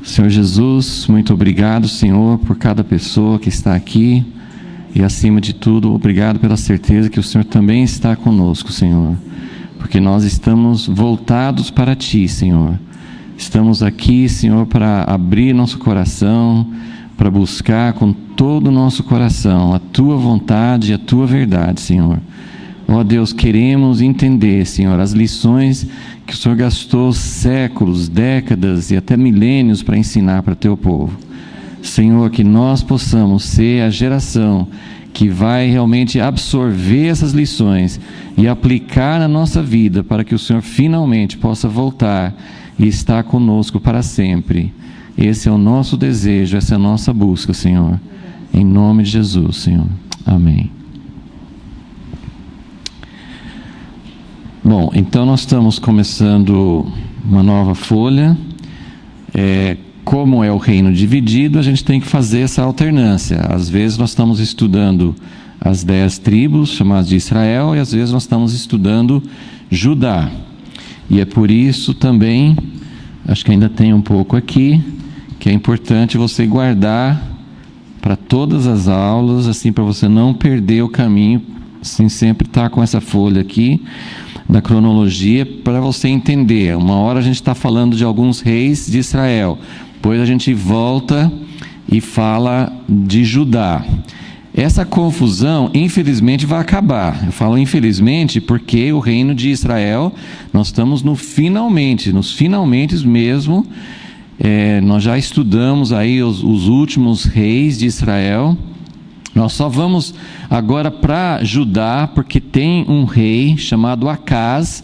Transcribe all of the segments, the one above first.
Senhor Jesus, muito obrigado, Senhor, por cada pessoa que está aqui e, acima de tudo, obrigado pela certeza que o Senhor também está conosco, Senhor, porque nós estamos voltados para Ti, Senhor. Estamos aqui, Senhor, para abrir nosso coração, para buscar com todo o nosso coração a Tua vontade e a Tua verdade, Senhor. Ó Deus, queremos entender, Senhor, as lições que o Senhor gastou séculos, décadas e até milênios para ensinar para Teu povo. Senhor, que nós possamos ser a geração que vai realmente absorver essas lições e aplicar na nossa vida para que o Senhor finalmente possa voltar e estar conosco para sempre. Esse é o nosso desejo, essa é a nossa busca, Senhor. Em nome de Jesus, Senhor. Amém. Bom, então nós estamos começando uma nova folha. Como é o reino dividido, a gente tem que fazer essa alternância. Às vezes nós estamos estudando as 10 tribos chamadas de Israel, e às vezes nós estamos estudando Judá. E é por isso também, acho que ainda tem um pouco aqui, que é importante você guardar para todas as aulas, assim, para você não perder o caminho, assim, sempre estar com essa folha aqui da cronologia, para você entender. Uma hora a gente está falando de alguns reis de Israel, depois a gente volta e fala de Judá. Essa confusão, infelizmente, vai acabar. Eu falo infelizmente porque o reino de Israel, nós estamos nos finalmente mesmo. Nós já estudamos aí os últimos reis de Israel. Nós só vamos agora para Judá, porque tem um rei chamado Acaz,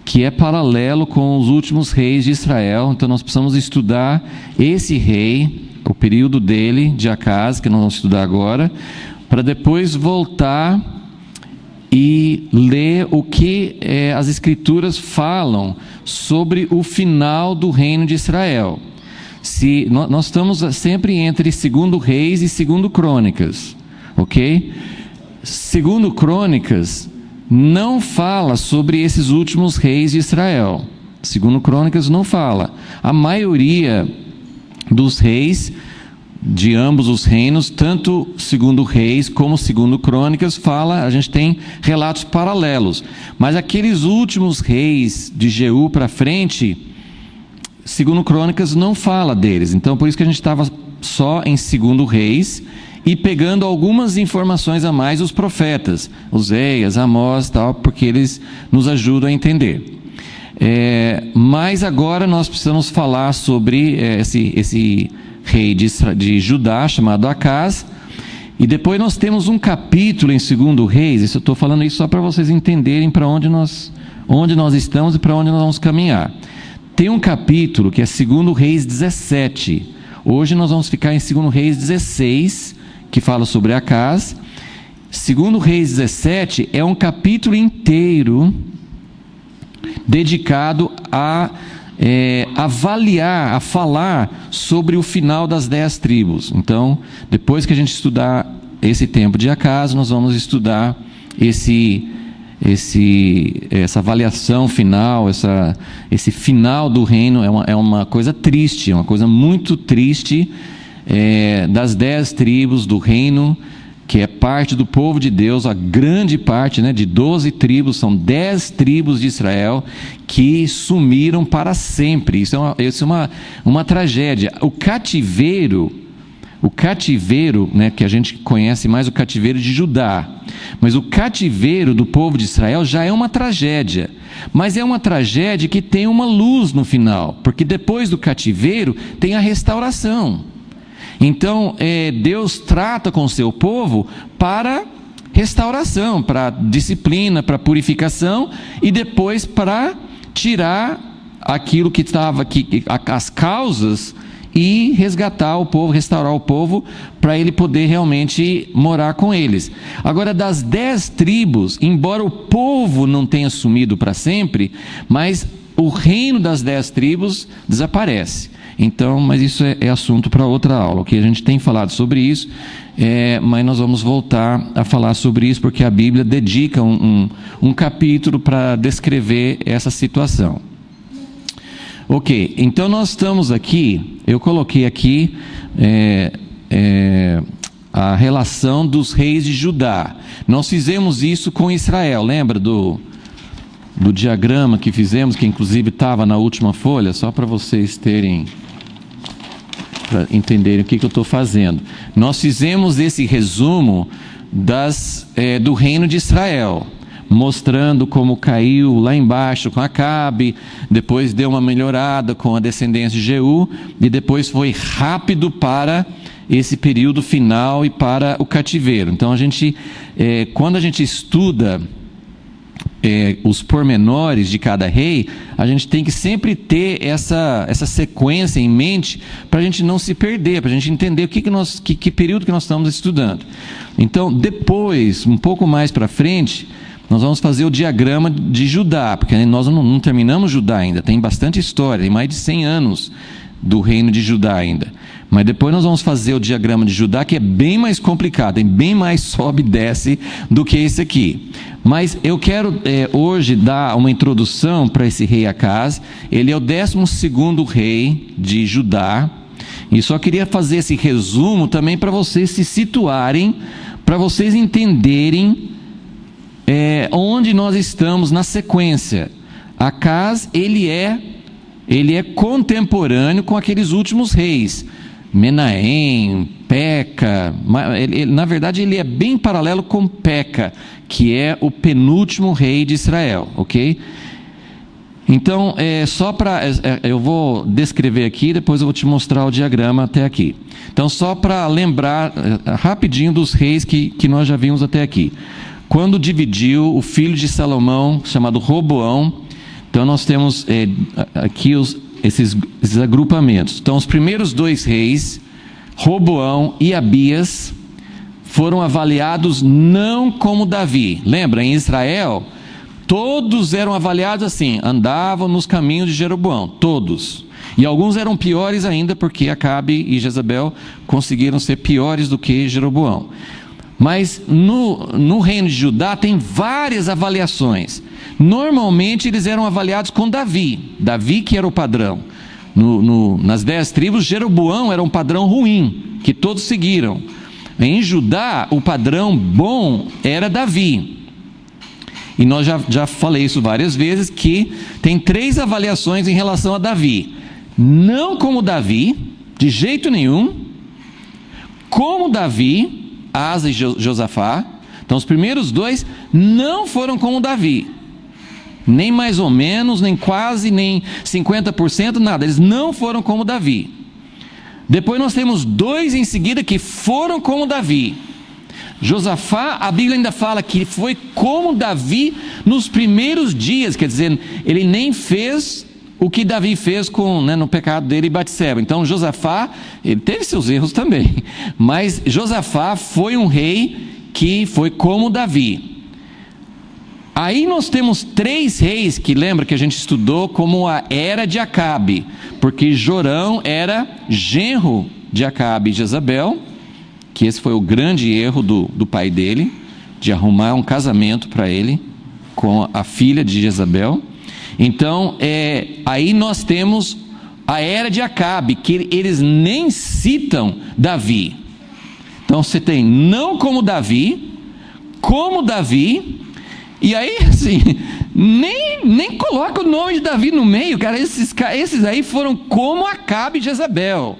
que é paralelo com os últimos reis de Israel. Então nós precisamos estudar esse rei, o período dele, de Acaz, que nós vamos estudar agora, para depois voltar e ler o que as Escrituras falam sobre o final do reino de Israel. Nós estamos sempre entre 2 Reis e 2 Crônicas, ok? 2 Crônicas não fala sobre esses últimos reis de Israel. 2 Crônicas não fala. A maioria dos reis de ambos os reinos, tanto 2 Reis como 2 Crônicas, fala, a gente tem relatos paralelos. Mas aqueles últimos reis de Jeú para frente, 2 Crônicas não fala deles. Então por isso que a gente estava só em 2 Reis e pegando algumas informações a mais dos profetas, Oséias, Amós, tal, porque eles nos ajudam a entender. Mas agora nós precisamos falar sobre esse rei de Judá chamado Acaz, e depois nós temos um capítulo em 2 Reis. Isso eu estou falando isso só para vocês entenderem para onde nós estamos e para onde nós vamos caminhar. Tem um capítulo que é 2 Reis 17. Hoje nós vamos ficar em 2 Reis 16, que fala sobre Acaz. 2 Reis 17 é um capítulo inteiro dedicado a avaliar, a falar sobre o final das 10 tribos. Então, depois que a gente estudar esse tempo de Acaz, nós vamos estudar essa avaliação final, esse final do reino. É uma coisa triste, é uma coisa muito triste, das 10 tribos do reino, que é parte do povo de Deus, a grande parte, né, de 12 tribos, são 10 tribos de Israel que sumiram para sempre. Isso é uma tragédia. O cativeiro, né, que a gente conhece mais o cativeiro de Judá, mas o cativeiro do povo de Israel já é uma tragédia, mas é uma tragédia que tem uma luz no final, porque depois do cativeiro tem a restauração. Então, Deus trata com o seu povo para restauração, para disciplina, para purificação, e depois para tirar aquilo que estava aqui, as causas, e resgatar o povo, restaurar o povo, para ele poder realmente morar com eles. Agora, das 10 tribos, embora o povo não tenha sumido para sempre, mas o reino das 10 tribos desaparece. Então, mas isso é assunto para outra aula, ok? A gente tem falado sobre isso, mas nós vamos voltar a falar sobre isso, porque a Bíblia dedica um capítulo para descrever essa situação. Ok, então nós estamos aqui, eu coloquei aqui a relação dos reis de Judá. Nós fizemos isso com Israel, lembra do diagrama que fizemos, que inclusive estava na última folha, só para vocês para entenderem o que eu estou fazendo. Nós fizemos esse resumo do reino de Israel, mostrando como caiu lá embaixo com Acabe, depois deu uma melhorada com a descendência de Jeú, e depois foi rápido para esse período final e para o cativeiro. Então quando a gente estuda os pormenores de cada rei, a gente tem que sempre ter essa sequência em mente, para a gente não se perder, para a gente entender que período que nós estamos estudando. Então, depois, um pouco mais para frente, nós vamos fazer o diagrama de Judá, porque nós não terminamos Judá ainda, tem bastante história, tem mais de 100 anos do reino de Judá ainda. Mas depois nós vamos fazer o diagrama de Judá, que é bem mais complicado, tem bem mais sobe e desce do que esse aqui. Mas eu quero hoje dar uma introdução para esse rei Acaz. Ele é o 12º rei de Judá, e só queria fazer esse resumo também para vocês se situarem, para vocês entenderem onde nós estamos na sequência. Acaz, ele é contemporâneo com aqueles últimos reis, Menahem, Peca. Na verdade, ele é bem paralelo com Peca, que é o penúltimo rei de Israel, ok? Então, eu vou descrever aqui, depois eu vou te mostrar o diagrama até aqui. Então, só para lembrar rapidinho dos reis que nós já vimos até aqui. Quando dividiu o filho de Salomão, chamado Roboão, então nós temos aqui esses agrupamentos. Então, os primeiros 2 reis, Roboão e Abias, foram avaliados não como Davi. Lembra, em Israel, todos eram avaliados assim, andavam nos caminhos de Jeroboão, todos. E alguns eram piores ainda, porque Acabe e Jezabel conseguiram ser piores do que Jeroboão. Mas no reino de Judá tem várias avaliações. Normalmente eles eram avaliados com Davi que era o padrão. Nas 10 tribos, Jeroboão era um padrão ruim, que todos seguiram. Em Judá, o padrão bom era Davi. E nós já falei isso várias vezes, que tem 3 avaliações em relação a Davi. Não como Davi, de jeito nenhum. Como Davi, Asa e Josafá. Então os primeiros 2 não foram como Davi, nem mais ou menos, nem quase, nem 50%, nada. Eles não foram como Davi. Depois nós temos 2 em seguida que foram como Davi. Josafá, a Bíblia ainda fala que foi como Davi nos primeiros dias, quer dizer, ele nem fez o que Davi fez no pecado dele e Batseba. Então Josafá, ele teve seus erros também, mas Josafá foi um rei que foi como Davi. Aí nós temos 3 reis que lembra que a gente estudou como a era de Acabe, porque Jorão era genro de Acabe e Jezabel, que esse foi o grande erro do pai dele, de arrumar um casamento para ele com a filha de Jezabel. Então, aí nós temos a era de Acabe, que eles nem citam Davi. Então você tem não como Davi, e aí assim, nem coloca o nome de Davi no meio, cara. Esses aí foram como Acabe e Jezabel.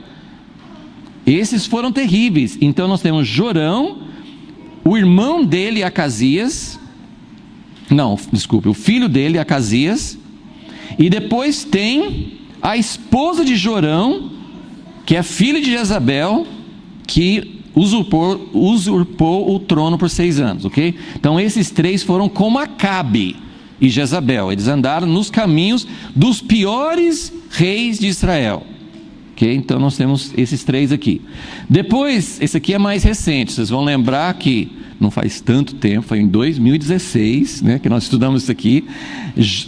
Esses foram terríveis. Então nós temos Jorão, o irmão dele Acazias, o filho dele Acazias, e depois tem a esposa de Jorão, que é filha de Jezabel, que usurpou o trono por 6 anos, ok? Então esses 3 foram como Acabe e Jezabel. Eles andaram nos caminhos dos piores reis de Israel. Okay? Então nós temos esses 3 aqui. Depois, esse aqui é mais recente. Vocês vão lembrar que não faz tanto tempo, foi em 2016, que nós estudamos isso aqui.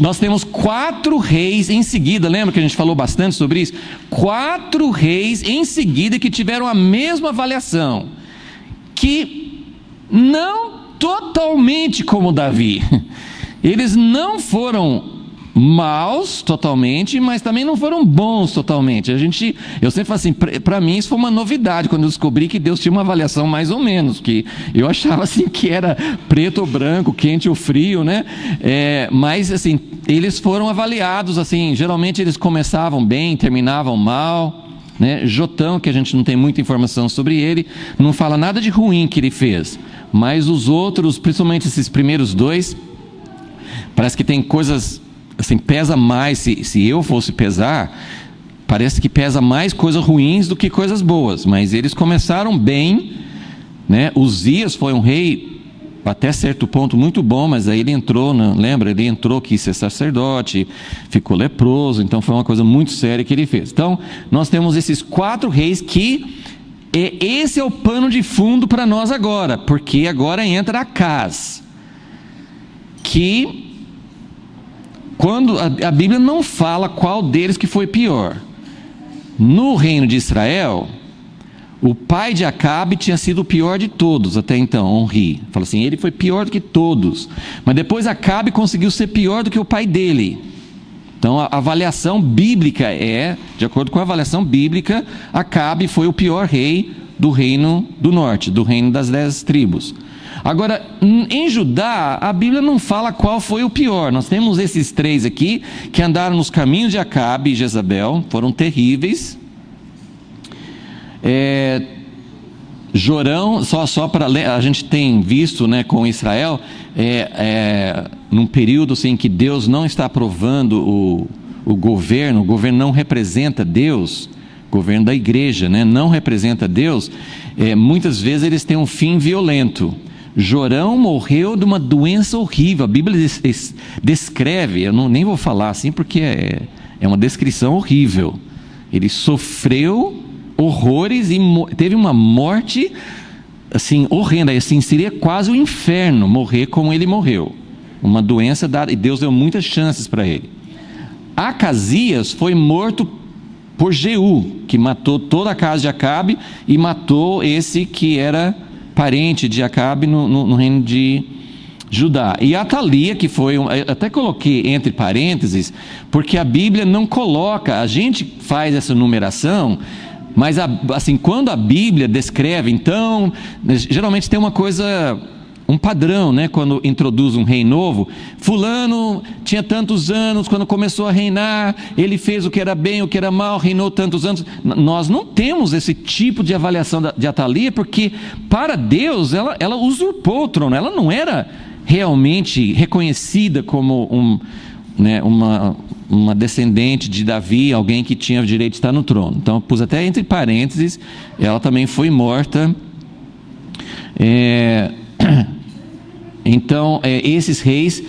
Nós temos 4 reis em seguida. Lembra que a gente falou bastante sobre isso? 4 reis em seguida que tiveram a mesma avaliação, que não totalmente como Davi. Eles não foram maus totalmente, mas também não foram bons totalmente. Eu sempre falo assim, para mim isso foi uma novidade, quando eu descobri que Deus tinha uma avaliação mais ou menos, que eu achava assim que era preto ou branco, quente ou frio, né? Mas assim, eles foram avaliados assim, geralmente eles começavam bem, terminavam mal, né? Jotão, que a gente não tem muita informação sobre ele, não fala nada de ruim que ele fez, mas os outros, principalmente esses primeiros dois, parece que tem coisas assim, pesa mais. Se eu fosse pesar, parece que pesa mais coisas ruins do que coisas boas, mas eles começaram bem, né? Uzias foi um rei até certo ponto muito bom, mas aí ele entrou, lembra? Ele entrou, quis ser sacerdote, ficou leproso, então foi uma coisa muito séria que ele fez. Então, nós temos esses 4 reis que, esse é o pano de fundo para nós agora, porque agora entra Acaz, que, quando a Bíblia não fala qual deles que foi pior. No reino de Israel, o pai de Acabe tinha sido o pior de todos até então, Onri. Fala assim, ele foi pior do que todos. Mas depois Acabe conseguiu ser pior do que o pai dele. Então a avaliação bíblica de acordo com a avaliação bíblica, Acabe foi o pior rei do reino do norte, do reino das 10 tribos. Agora, em Judá, a Bíblia não fala qual foi o pior. Nós temos esses 3 aqui, que andaram nos caminhos de Acabe e Jezabel, foram terríveis. Jorão, só para a gente tem visto, né, com Israel, num período assim, que Deus não está aprovando o governo não representa Deus, o governo da igreja, né, não representa Deus, muitas vezes eles têm um fim violento. Jorão morreu de uma doença horrível. A Bíblia descreve, eu nem vou falar assim porque é uma descrição horrível. Ele sofreu horrores e teve uma morte assim horrenda, assim, seria quase o inferno morrer como ele morreu, uma doença dada, e Deus deu muitas chances para ele. Acasias foi morto por Jeú, que matou toda a casa de Acabe e matou esse que era parente de Acabe no reino de Judá. E Atalia, que foi até coloquei entre parênteses, porque a Bíblia não coloca, a gente faz essa numeração, mas assim, quando a Bíblia descreve, então, geralmente tem uma coisa, um padrão, né? Quando introduz um rei novo, fulano tinha tantos anos quando começou a reinar, ele fez o que era bem, o que era mal, reinou tantos anos. Nós não temos esse tipo de avaliação de Atalia, porque para Deus ela usurpou o trono, ela não era realmente reconhecida como uma descendente de Davi, alguém que tinha o direito de estar no trono. Então eu pus até entre parênteses, ela também foi morta. Então esses reis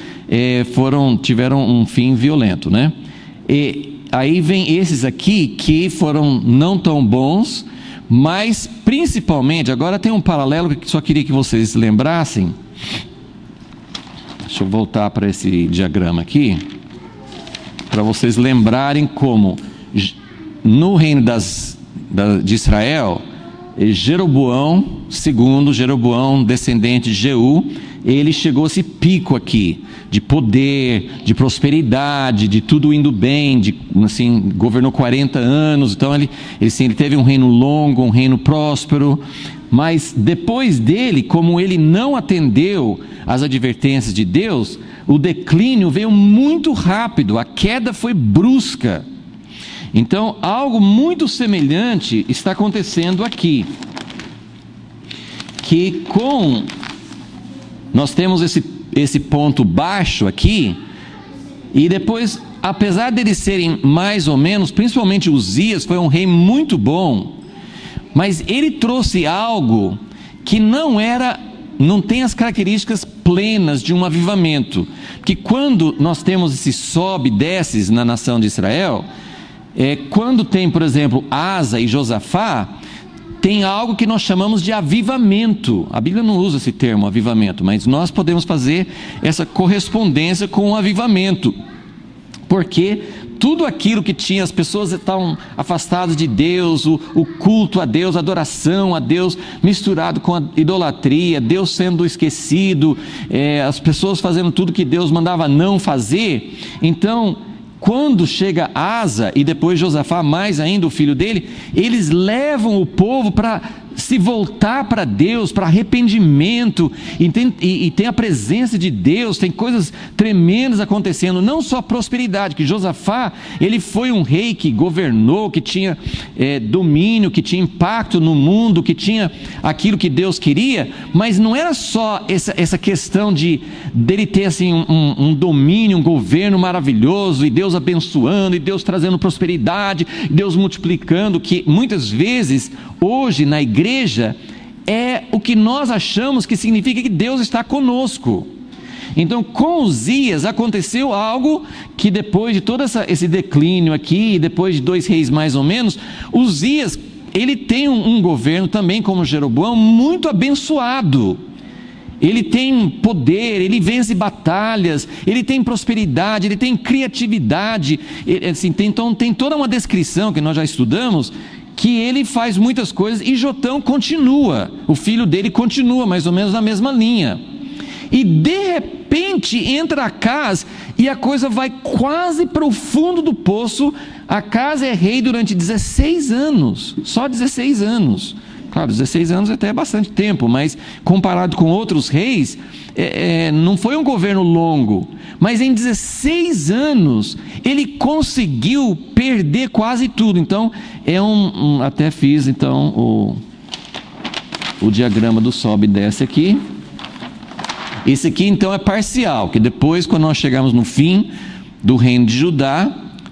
tiveram um fim violento, né? E aí vem esses aqui que foram não tão bons, mas principalmente, agora tem um paralelo que só queria que vocês lembrassem. Deixa eu voltar para esse diagrama aqui, para vocês lembrarem como no reino de Israel, Jeroboão, descendente de Jeú, ele chegou a esse pico aqui, de poder, de prosperidade, de tudo indo bem, assim, governou 40 anos, então ele teve um reino longo, um reino próspero, mas depois dele, como ele não atendeu às advertências de Deus, o declínio veio muito rápido, a queda foi brusca. Então, algo muito semelhante está acontecendo aqui, que nós temos esse ponto baixo aqui, e depois, apesar deles serem mais ou menos, principalmente Uzias foi um rei muito bom, mas ele trouxe algo que não tem as características plenas de um avivamento, que quando nós temos esses sobe e desces na nação de Israel, quando tem, por exemplo, Asa e Josafá, tem algo que nós chamamos de avivamento. A Bíblia não usa esse termo, avivamento, mas nós podemos fazer essa correspondência com o avivamento, porque tudo aquilo que tinha, as pessoas estavam afastadas de Deus, o culto a Deus, a adoração a Deus, misturado com a idolatria, Deus sendo esquecido, as pessoas fazendo tudo que Deus mandava não fazer. Então, quando chega Asa e depois Josafá, mais ainda o filho dele, eles levam o povo para se voltar para Deus, para arrependimento, e tem a presença de Deus, tem coisas tremendas acontecendo, não só prosperidade, que Josafá, ele foi um rei que governou, que tinha domínio, que tinha impacto no mundo, que tinha aquilo que Deus queria, mas não era só essa questão dele ter assim, um domínio, um governo maravilhoso, e Deus abençoando, e Deus trazendo prosperidade, Deus multiplicando, que muitas vezes, hoje na igreja, é o que nós achamos que significa que Deus está conosco. Então, com Uzias aconteceu algo que depois de todo esse declínio aqui, depois de 2 reis mais ou menos, Uzias, ele tem um governo também como Jeroboão muito abençoado. Ele tem poder, ele vence batalhas, ele tem prosperidade, ele tem criatividade, então tem toda uma descrição que nós já estudamos, que ele faz muitas coisas, e Jotão continua, o filho dele continua mais ou menos na mesma linha, e de repente entra Acaz, e a coisa vai quase para o fundo do poço. Acaz é rei durante 16 anos, só 16 anos, claro, 16 anos até é bastante tempo, mas comparado com outros reis, não foi um governo longo, mas em 16 anos ele conseguiu perder quase tudo. Então até fiz então o diagrama do sobe e desce aqui. Esse aqui então é parcial, que depois, quando nós chegarmos no fim do reino de Judá,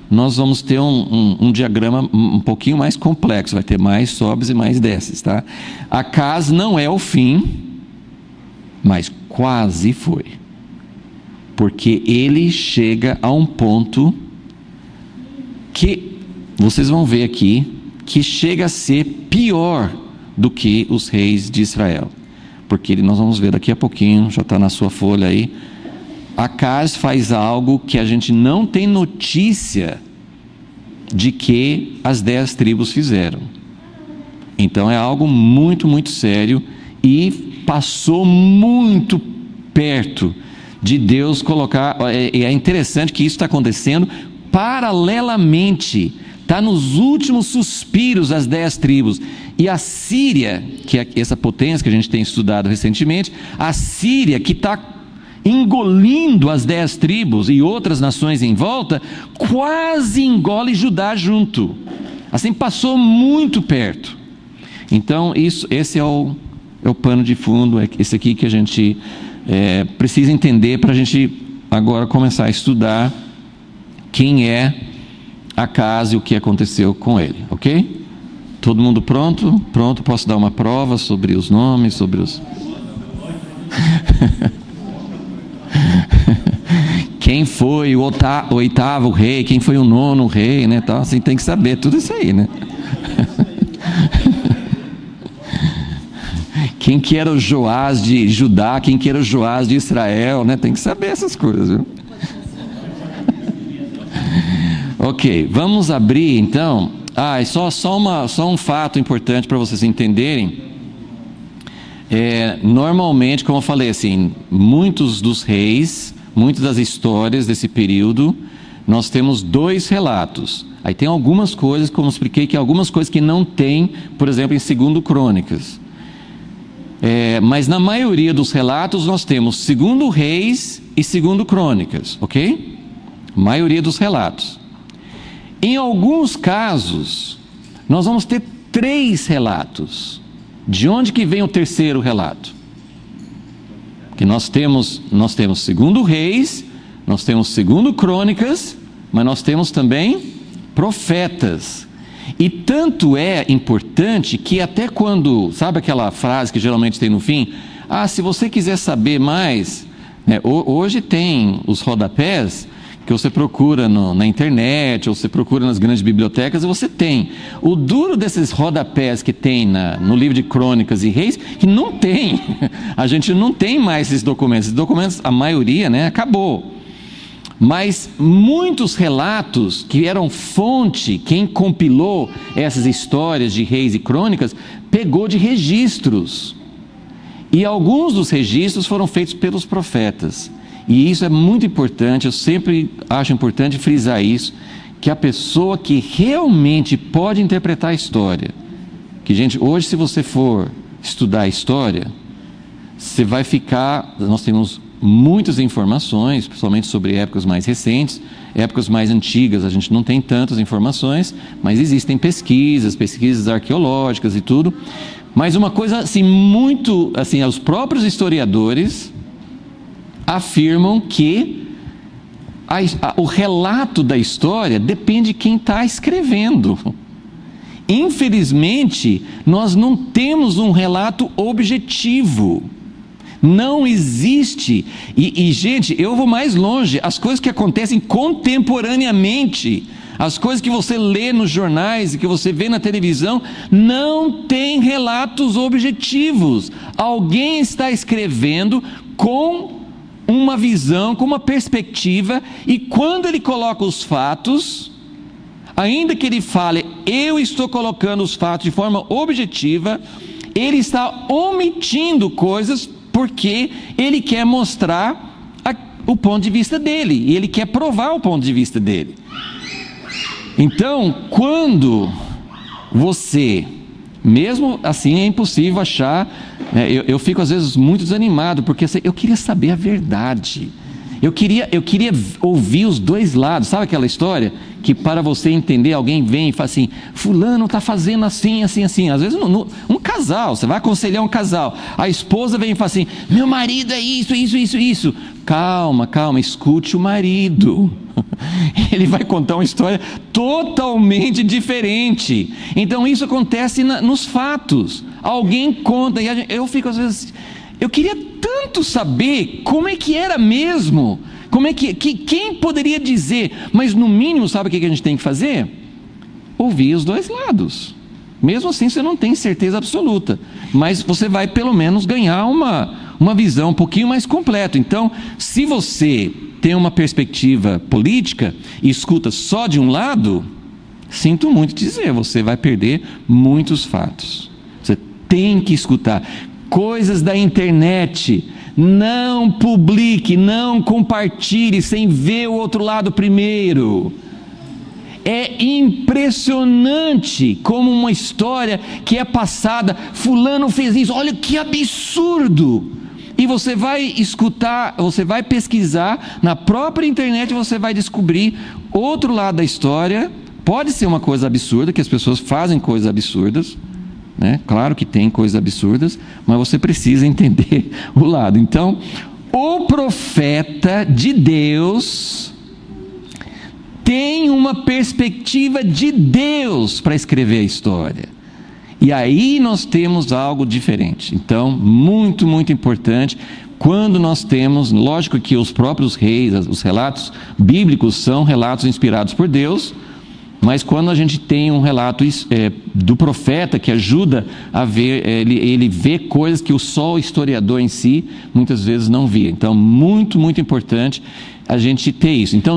nós vamos ter um diagrama um pouquinho mais complexo, vai ter mais sobes e mais desces, tá? Acaz não é o fim, mas quase foi, porque ele chega a um ponto que vocês vão ver aqui, que chega a ser pior do que os reis de Israel, porque nós vamos ver daqui a pouquinho, já está na sua folha aí. Acaz faz algo que a gente não tem notícia de que as 10 tribos fizeram. Então é algo muito, muito sério, e passou muito perto de Deus colocar. É interessante que isso está acontecendo paralelamente, está nos últimos suspiros das 10 tribos, e a Síria, que é essa potência que a gente tem estudado recentemente, a Síria, que está engolindo as 10 tribos e outras nações em volta, quase engole Judá junto, assim, passou muito perto. Então esse é o pano de fundo, é esse aqui que a gente precisa entender para a gente agora começar a estudar quem é Acaz e o que aconteceu com ele, ok? Todo mundo pronto? Pronto, posso dar uma prova sobre os nomes, sobre os... Quem foi o 8º rei, quem foi o 9º rei, né? Tal, assim, tem que saber tudo isso aí, né? Quem que era o Joás de Judá, quem que era o Joás de Israel, né? Tem que saber essas coisas, viu? Ok, vamos abrir então. Só um fato importante para vocês entenderem. Normalmente, como eu falei, assim, muitos dos reis, muitas das histórias desse período, nós temos 2 relatos. Aí tem algumas coisas, como eu expliquei, que algumas coisas que não tem, por exemplo, em 2 Crônicas. Mas na maioria dos relatos nós temos 2 Reis e 2 Crônicas, ok? Maioria dos relatos. Em alguns casos, nós vamos ter 3 relatos. De onde que vem o 3º relato? Que nós temos 2 Reis, nós temos 2 Crônicas, mas nós temos também profetas. E tanto é importante que até quando, sabe aquela frase que geralmente tem no fim? Se você quiser saber mais, né, hoje tem os rodapés que você procura na internet, ou você procura nas grandes bibliotecas, e você tem. O duro desses rodapés que tem no livro de Crônicas e Reis, que não tem. A gente não tem mais esses documentos. Esses documentos, a maioria, né, acabou. Mas muitos relatos que eram fonte, quem compilou essas histórias de reis e crônicas, pegou de registros. E alguns dos registros foram feitos pelos profetas. E isso é muito importante, eu sempre acho importante frisar isso, que a pessoa que realmente pode interpretar a história, que, gente, hoje se você for estudar a história, você vai ficar, nós temos muitas informações, principalmente sobre épocas mais recentes, épocas mais antigas a gente não tem tantas informações, mas existem pesquisas arqueológicas e tudo. Mas uma coisa assim, muito assim, os próprios historiadores afirmam que o relato da história depende de quem está escrevendo. Infelizmente, nós não temos um relato objetivo. Não existe. E, gente, eu vou mais longe. As coisas que acontecem contemporaneamente, as coisas que você lê nos jornais e que você vê na televisão, não tem relatos objetivos. Alguém está escrevendo com uma visão, com uma perspectiva, e quando ele coloca os fatos, ainda que ele fale, eu estou colocando os fatos de forma objetiva, ele está omitindo coisas porque ele quer mostrar o ponto de vista dele, e ele quer provar o ponto de vista dele. Então, quando você, mesmo assim é impossível achar, né, eu fico às vezes muito desanimado, porque assim, eu queria saber a verdade, eu queria ouvir os dois lados. Sabe aquela história que para você entender, alguém vem e fala assim, fulano está fazendo assim, assim, assim. Às vezes um casal, você vai aconselhar um casal, a esposa vem e fala assim, meu marido é isso, isso, isso, isso. Calma, escute o marido. Ele vai contar uma história totalmente diferente. Então isso acontece nos fatos. Alguém conta, e eu fico às vezes, eu queria tanto saber como é que era mesmo, como é que quem poderia dizer, mas no mínimo, sabe o que a gente tem que fazer? Ouvir os dois lados. Mesmo assim você não tem certeza absoluta, mas você vai pelo menos ganhar uma visão um pouquinho mais completa. Então, se você tem uma perspectiva política e escuta só de um lado, sinto muito dizer, você vai perder muitos fatos. Você tem que escutar coisas da internet. Não publique, não compartilhe sem ver o outro lado primeiro. É impressionante como uma história que é passada, fulano fez isso, olha que absurdo. E você vai escutar, você vai pesquisar na própria internet, você vai descobrir outro lado da história. Pode ser uma coisa absurda, que as pessoas fazem coisas absurdas, né? Claro que tem coisas absurdas, mas você precisa entender o lado. Então, o profeta de Deus tem uma perspectiva de Deus para escrever a história. E aí nós temos algo diferente. Então, muito, muito importante, quando nós temos, lógico que os próprios reis, os relatos bíblicos são relatos inspirados por Deus, mas quando a gente tem um relato do profeta que ajuda a ver, ele vê coisas que só o historiador em si muitas vezes não via. Então, muito, muito importante a gente ter isso. Então,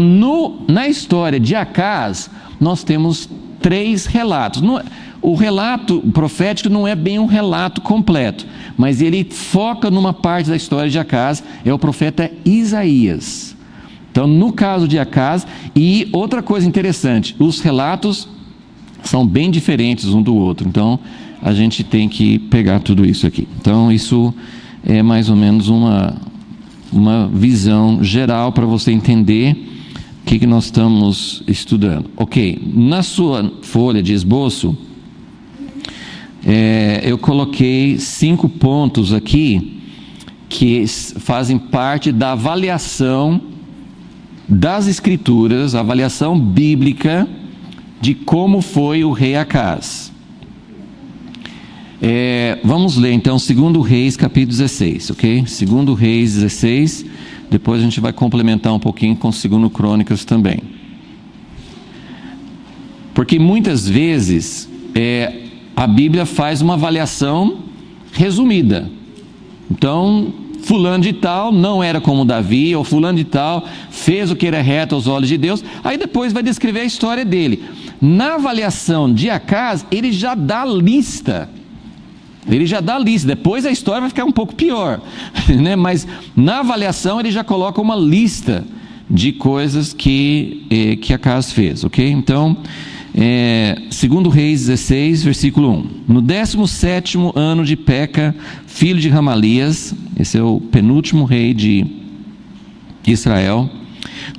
na história de Acaz, nós temos 3 relatos. O relato profético não é bem um relato completo, mas ele foca numa parte da história de Acaz, é o profeta Isaías. Então, no caso de Acaz, e outra coisa interessante, os relatos são bem diferentes um do outro, então a gente tem que pegar tudo isso aqui. Então, isso é mais ou menos uma visão geral para você entender o que nós estamos estudando. Ok, na sua folha de esboço, eu coloquei 5 pontos aqui que fazem parte da avaliação das Escrituras, a avaliação bíblica de como foi o rei Acaz. Vamos ler então 2 Reis capítulo 16, ok? 2 Reis 16, depois a gente vai complementar um pouquinho com 2 Crônicas também. Porque muitas vezes a Bíblia faz uma avaliação resumida. Então, fulano de tal não era como Davi, ou fulano de tal fez o que era reto aos olhos de Deus. Aí depois vai descrever a história dele. Na avaliação de Acaz, ele já dá lista. Depois a história vai ficar um pouco pior, né? Mas na avaliação ele já coloca uma lista de coisas que Acaz fez, ok? Então, 2 Reis 16, versículo 1. No 17º ano de Peca, filho de Ramalias, esse é o penúltimo rei de Israel,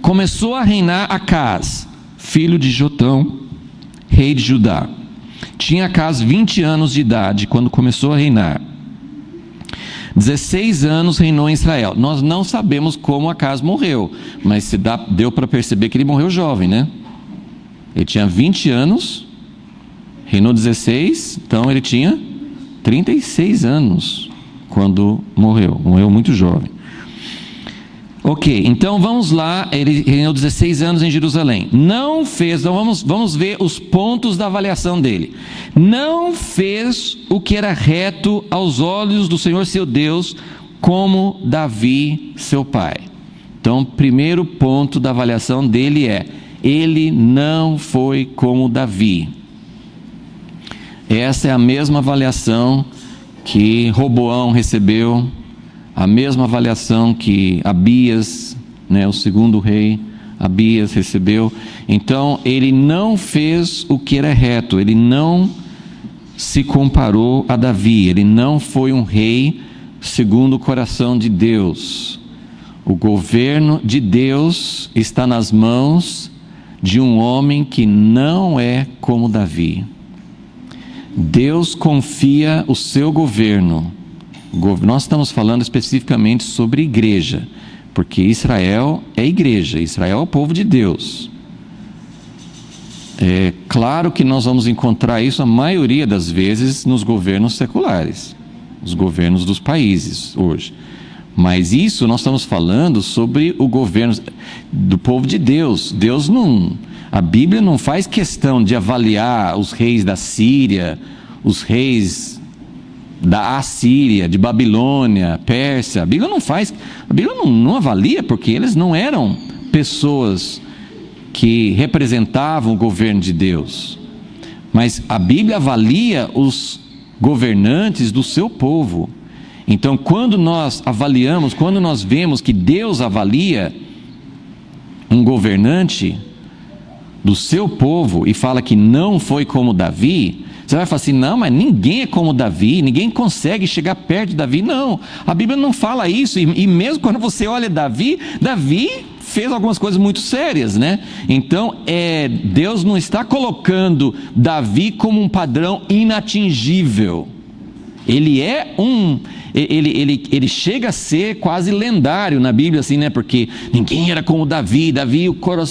começou a reinar Acaz, filho de Jotão, rei de Judá. Tinha Acaz 20 anos de idade quando começou a reinar. 16 anos reinou em Israel. Nós não sabemos como Acaz morreu, mas deu para perceber que ele morreu jovem, né? Ele tinha 20 anos, reinou 16, então ele tinha 36 anos quando morreu muito jovem. Ok, então vamos lá, ele reinou 16 anos em Jerusalém. Não fez, então vamos ver os pontos da avaliação dele. Não fez o que era reto aos olhos do Senhor seu Deus, como Davi, seu pai. Então, primeiro ponto da avaliação dele ele não foi como Davi. Essa é a mesma avaliação que Roboão recebeu, a mesma avaliação que Abias, né, o segundo rei, Abias recebeu. Então, ele não fez o que era reto, ele não se comparou a Davi, ele não foi um rei segundo o coração de Deus. O governo de Deus está nas mãos de um homem que não é como Davi. Deus confia o seu governo. Nós estamos falando especificamente sobre igreja, porque Israel é igreja, Israel é o povo de Deus. É claro que nós vamos encontrar isso a maioria das vezes nos governos seculares, os governos dos países hoje. Mas isso nós estamos falando sobre o governo do povo de Deus. A Bíblia não faz questão de avaliar os reis da Síria, os reis da Assíria, de Babilônia, Pérsia. A Bíblia não avalia, porque eles não eram pessoas que representavam o governo de Deus. Mas a Bíblia avalia os governantes do seu povo. Então, quando nós avaliamos, quando nós vemos que Deus avalia um governante do seu povo e fala que não foi como Davi, você vai falar assim: não, mas ninguém é como Davi, ninguém consegue chegar perto de Davi. Não, a Bíblia não fala isso. E mesmo quando você olha Davi fez algumas coisas muito sérias, né? Então, Deus não está colocando Davi como um padrão inatingível. Ele ele chega a ser quase lendário na Bíblia, assim, né? Porque ninguém era como Davi,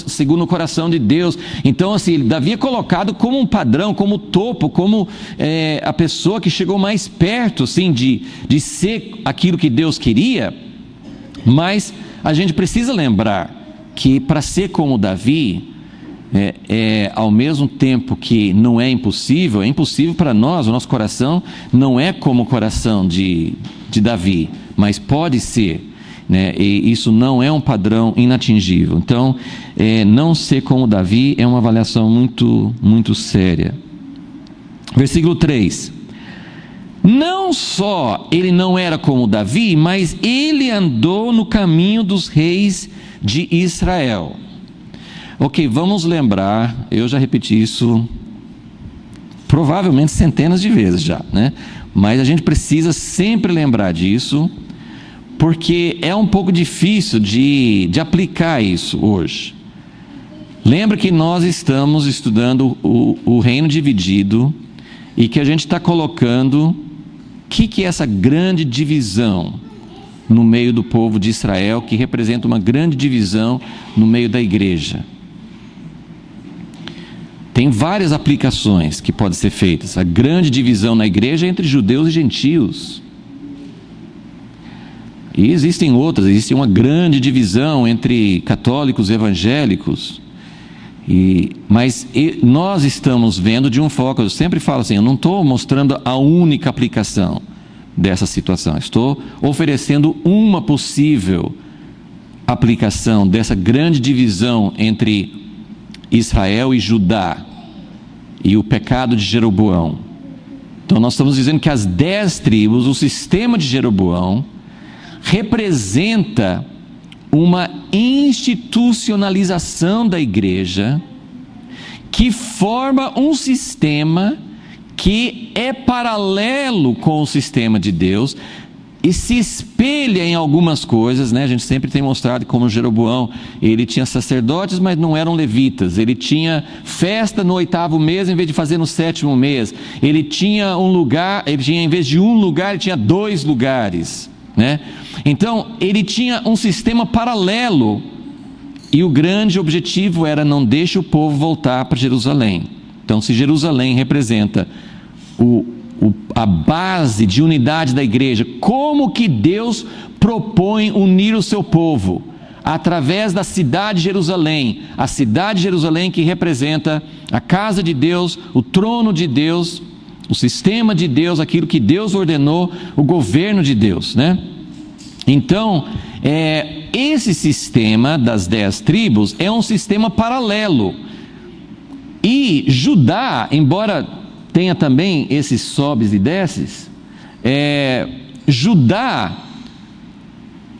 segundo o coração de Deus. Então, assim, Davi é colocado como um padrão, como topo, como a pessoa que chegou mais perto, assim, de ser aquilo que Deus queria. Mas a gente precisa lembrar que para ser como Davi, ao mesmo tempo que não é impossível para nós. O nosso coração não é como o coração de Davi, mas pode ser, né? E isso não é um padrão inatingível. Então, não ser como Davi é uma avaliação muito, muito séria. Versículo 3: não só ele não era como Davi, mas ele andou no caminho dos reis de Israel. Ok, vamos lembrar, eu já repeti isso provavelmente centenas de vezes já, né? Mas a gente precisa sempre lembrar disso, porque é um pouco difícil de aplicar isso hoje. Lembra que nós estamos estudando o reino dividido, e que a gente está colocando o que é essa grande divisão no meio do povo de Israel, que representa uma grande divisão no meio da igreja. Tem várias aplicações que podem ser feitas. A grande divisão na igreja é entre judeus e gentios. E existem outras, existe uma grande divisão entre católicos e evangélicos. Mas nós estamos vendo de um foco. Eu sempre falo assim, eu não estou mostrando a única aplicação, dessa situação. Estou oferecendo uma possível aplicação dessa grande divisão entre Israel e Judá e o pecado de Jeroboão. Então nós estamos dizendo que as 10 tribos, o sistema de Jeroboão, representa uma institucionalização da igreja que forma um sistema que é paralelo com o sistema de Deus e se espelha em algumas coisas, né? A gente sempre tem mostrado como Jeroboão, ele tinha sacerdotes, mas não eram levitas. Ele tinha festa no 8º mês em vez de fazer no 7º mês. Ele tinha um lugar, em vez de um lugar, ele tinha 2 lugares, né? Então, ele tinha um sistema paralelo e o grande objetivo era: não deixe o povo voltar para Jerusalém. Então, se Jerusalém representa a base de unidade da igreja, como que Deus propõe unir o seu povo? Através da cidade de Jerusalém, a cidade de Jerusalém que representa a casa de Deus, o trono de Deus, o sistema de Deus, aquilo que Deus ordenou, o governo de Deus, né? Então, esse sistema das 10 tribos é um sistema paralelo. E Judá, embora tenha também esses sobes e desces, Judá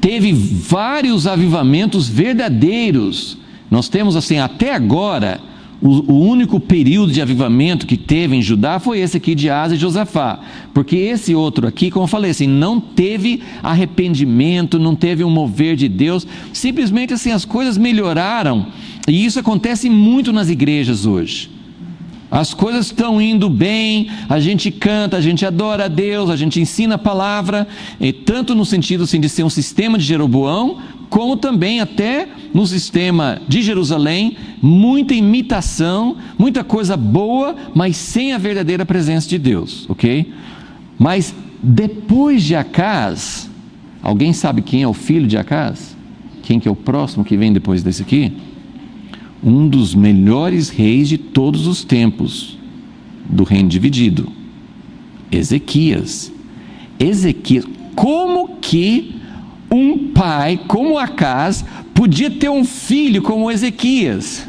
teve vários avivamentos verdadeiros. Nós temos assim, até agora, o único período de avivamento que teve em Judá foi esse aqui de Asa e Josafá, porque esse outro aqui, como eu falei assim, não teve arrependimento, não teve um mover de Deus, simplesmente assim as coisas melhoraram, e isso acontece muito nas igrejas hoje. As coisas estão indo bem, a gente canta, a gente adora a Deus, a gente ensina a palavra, e tanto no sentido assim, de ser um sistema de Jeroboão, como também até no sistema de Jerusalém, muita imitação, muita coisa boa, mas sem a verdadeira presença de Deus, ok? Mas depois de Acaz, alguém sabe quem é o filho de Acaz? Quem que é o próximo que vem depois desse aqui? Um dos melhores reis de todos os tempos do reino dividido, Ezequias. Como que um pai como Acaz podia ter um filho como Ezequias?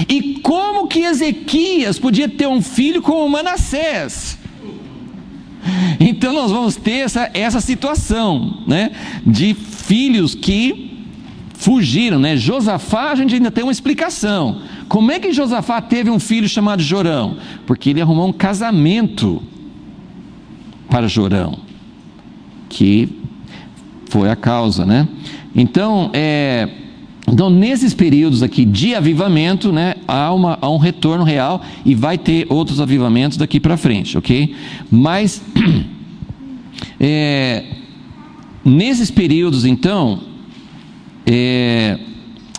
E como que Ezequias podia ter um filho como Manassés? Então nós vamos ter essa situação, né, de filhos que fugiram, né? Josafá, a gente ainda tem uma explicação. Como é que Josafá teve um filho chamado Jorão? Porque ele arrumou um casamento para Jorão, que foi a causa, né? Então, nesses períodos aqui de avivamento, né, há um retorno real e vai ter outros avivamentos daqui para frente, ok? Mas, nesses períodos, então,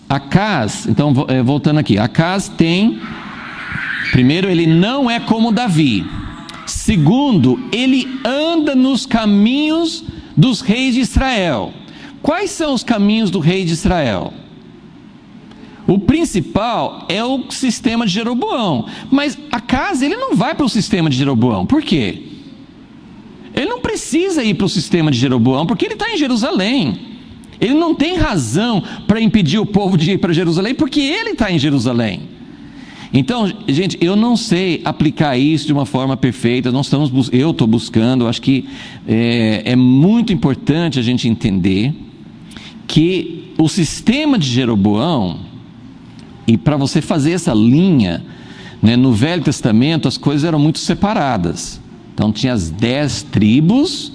Acaz, então voltando aqui, Acaz tem, primeiro, ele não é como Davi. Segundo, ele anda nos caminhos dos reis de Israel. Quais são os caminhos do rei de Israel? O principal é o sistema de Jeroboão, mas Acaz, ele não vai para o sistema de Jeroboão. Por quê? Ele não precisa ir para o sistema de Jeroboão, porque ele está em Jerusalém. Ele não tem razão para impedir o povo de ir para Jerusalém, porque ele está em Jerusalém. Então, gente, eu não sei aplicar isso de uma forma perfeita. Eu estou buscando. Acho que é muito importante a gente entender que o sistema de Jeroboão, e para você fazer essa linha, né, no Velho Testamento as coisas eram muito separadas. Então tinha as 10 tribos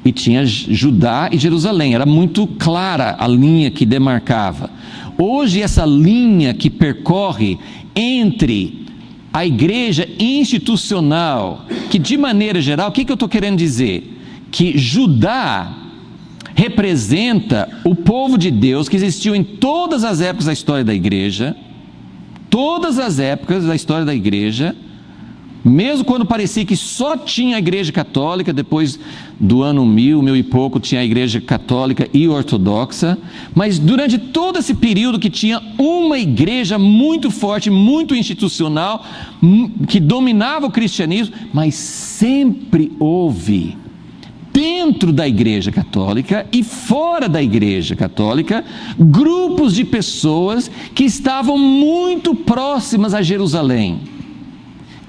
e tinha Judá e Jerusalém, era muito clara a linha que demarcava. Hoje essa linha que percorre entre a igreja institucional, que de maneira geral, o que eu estou querendo dizer? Que Judá representa o povo de Deus que existiu em todas as épocas da história da igreja, todas as épocas da história da igreja, mesmo quando parecia que só tinha a igreja católica, depois do ano 1000 e pouco, tinha a igreja católica e ortodoxa, mas durante todo esse período que tinha uma igreja muito forte, muito institucional, que dominava o cristianismo, mas sempre houve dentro da Igreja Católica e fora da Igreja Católica, grupos de pessoas que estavam muito próximas a Jerusalém.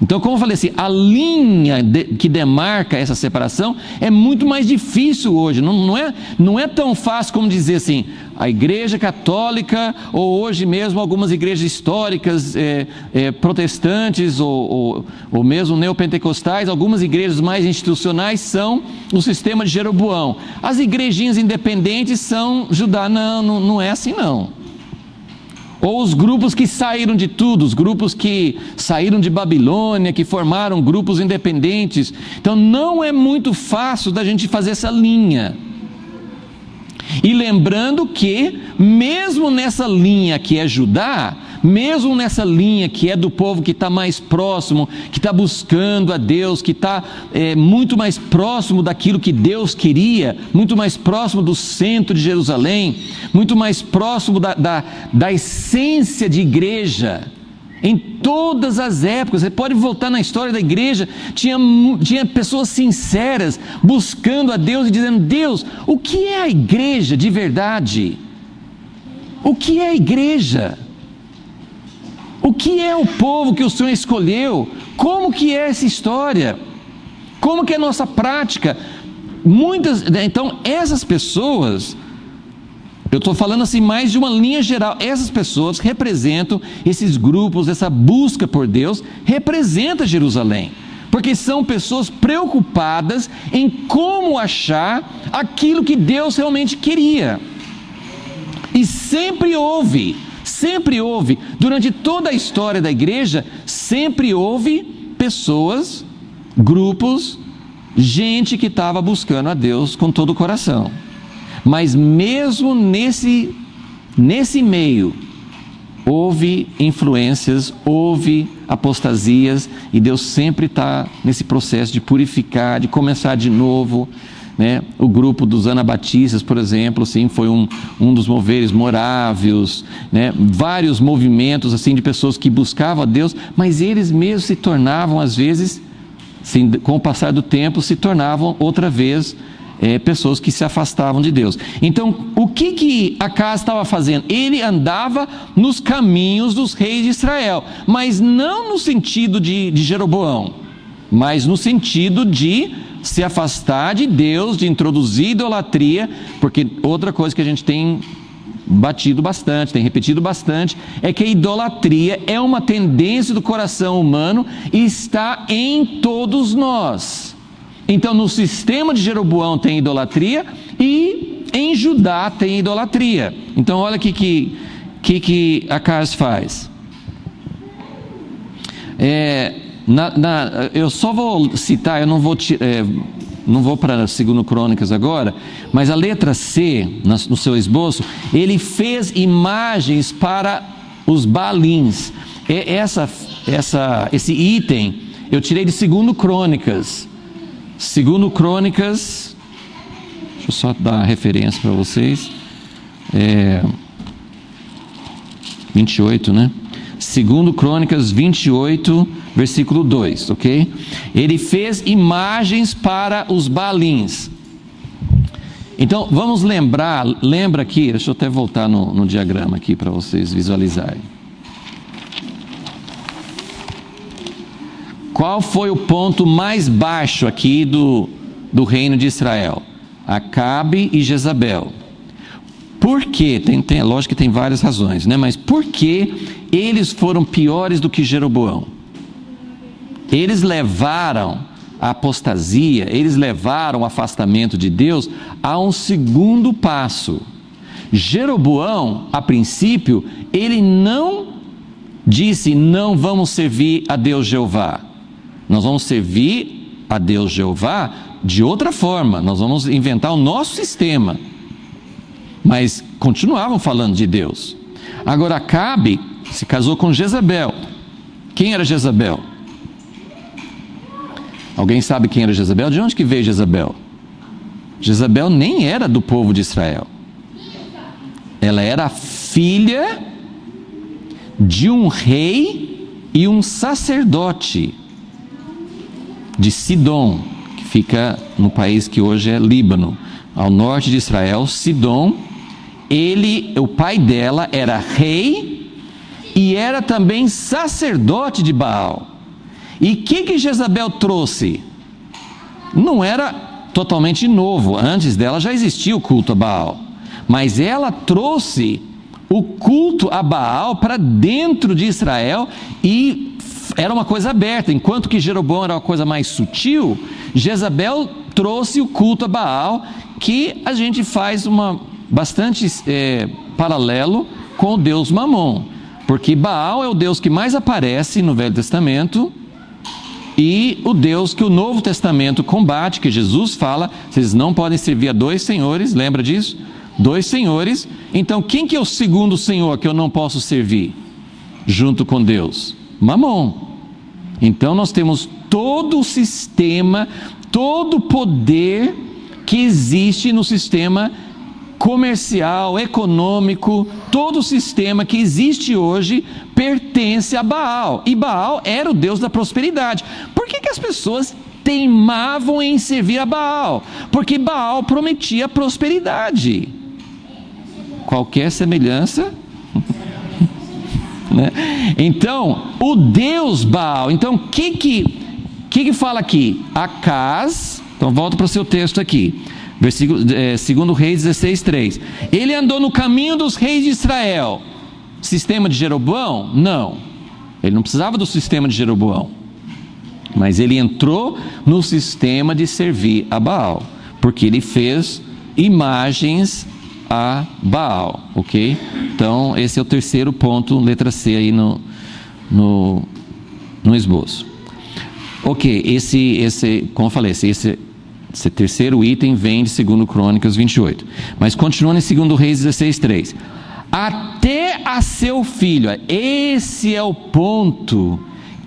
Então, como eu falei assim, a linha que demarca essa separação é muito mais difícil hoje. Não é tão fácil como dizer assim, a Igreja Católica, ou hoje mesmo algumas igrejas históricas protestantes, ou mesmo neopentecostais, algumas igrejas mais institucionais são o sistema de Jeroboão. As igrejinhas independentes são Judá. Não é assim não. Ou os grupos que saíram de tudo, os grupos que saíram de Babilônia, que formaram grupos independentes. Então não é muito fácil da gente fazer essa linha. E lembrando que, mesmo nessa linha que é Judá, mesmo nessa linha que é do povo que está mais próximo, que está buscando a Deus, que está muito mais próximo daquilo que Deus queria, muito mais próximo do centro de Jerusalém, muito mais próximo da essência de igreja. Em todas as épocas, você pode voltar na história da igreja, tinha pessoas sinceras buscando a Deus e dizendo: Deus, o que é a igreja de verdade? O que é a igreja? O que é o povo que o Senhor escolheu? Como que é essa história? Como que é a nossa prática? Então essas pessoas, eu estou falando assim mais de uma linha geral, essas pessoas representam, esses grupos, essa busca por Deus, representa Jerusalém, porque são pessoas preocupadas em como achar aquilo que Deus realmente queria. E sempre houve, durante toda a história da igreja, sempre houve pessoas, grupos, gente que estava buscando a Deus com todo o coração. Mas mesmo nesse meio, houve influências, houve apostasias, e Deus sempre está nesse processo de purificar, de começar de novo, né? O grupo dos anabatistas, por exemplo, assim, foi um dos moveres morávios, né? Vários movimentos assim, de pessoas que buscavam a Deus, mas eles mesmos se tornavam, às vezes, assim, com o passar do tempo, se tornavam outra vez pessoas que se afastavam de Deus. Então, o que Acaz estava fazendo? Ele andava nos caminhos dos reis de Israel, mas não no sentido de Jeroboão, mas no sentido de se afastar de Deus, de introduzir idolatria, porque outra coisa que a gente tem batido bastante, tem repetido bastante, é que a idolatria é uma tendência do coração humano e está em todos nós. Então, no sistema de Jeroboão tem idolatria e em Judá tem idolatria. Então, olha o que Acaz faz. Eu só vou citar, eu não vou para 2 Crônicas agora, mas a letra C, no seu esboço, ele fez imagens para os Baalins. Esse item eu tirei de 2 Crônicas. 2 Crônicas, deixa eu só dar a referência para vocês, 28, né? 2 Crônicas 28, versículo 2, ok? Ele fez imagens para os Baalins. Então, vamos lembra aqui, deixa eu até voltar no diagrama aqui para vocês visualizarem. Qual foi o ponto mais baixo aqui do reino de Israel? Acabe e Jezabel. Por quê? Lógico que tem várias razões, né? Mas por que eles foram piores do que Jeroboão? Eles levaram a apostasia, eles levaram o afastamento de Deus a um segundo passo. Jeroboão, a princípio, ele não disse: não vamos servir a Deus Jeová. Nós vamos servir a Deus Jeová de outra forma, nós vamos inventar o nosso sistema. Mas continuavam falando de Deus. Agora, Acabe se casou com Jezabel. Quem era Jezabel? Alguém sabe quem era Jezabel? De onde que veio Jezabel? Jezabel nem era do povo de Israel. Ela era filha de um rei e um sacerdote de Sidom, que fica no país que hoje é Líbano, ao norte de Israel. Sidom, o pai dela era rei e era também sacerdote de Baal. E o que Jezabel trouxe? Não era totalmente novo, antes dela já existia o culto a Baal, mas ela trouxe o culto a Baal para dentro de Israel e era uma coisa aberta. Enquanto que Jeroboão era uma coisa mais sutil, Jezabel trouxe o culto a Baal, que a gente faz bastante paralelo com o deus Mamon, porque Baal é o deus que mais aparece no Velho Testamento e o Deus que o Novo Testamento combate, que Jesus fala, vocês não podem servir a dois senhores, lembra disso? Dois senhores. Então quem que é o segundo senhor que eu não posso servir junto com Deus? Mamon. Então nós temos todo o sistema, todo o poder que existe no sistema comercial, econômico, todo o sistema que existe hoje pertence a Baal, e Baal era o Deus da prosperidade. Por que as pessoas teimavam em servir a Baal? Porque Baal prometia prosperidade. Qualquer semelhança, né? Então, o Deus Baal. Então, o que fala aqui? Acaz. Então, volta para o seu texto aqui. Versículo, 2 Reis 16:3. Ele andou no caminho dos reis de Israel. Sistema de Jeroboão? Não. Ele não precisava do sistema de Jeroboão. Mas ele entrou no sistema de servir a Baal, porque ele fez imagens a Baal, ok? Então, esse é o terceiro ponto, letra C aí no esboço. Ok, como eu falei, esse terceiro item vem de 2 Crônicas 28. Mas continuando em 2 Reis 16:3. Até a seu filho, esse é o ponto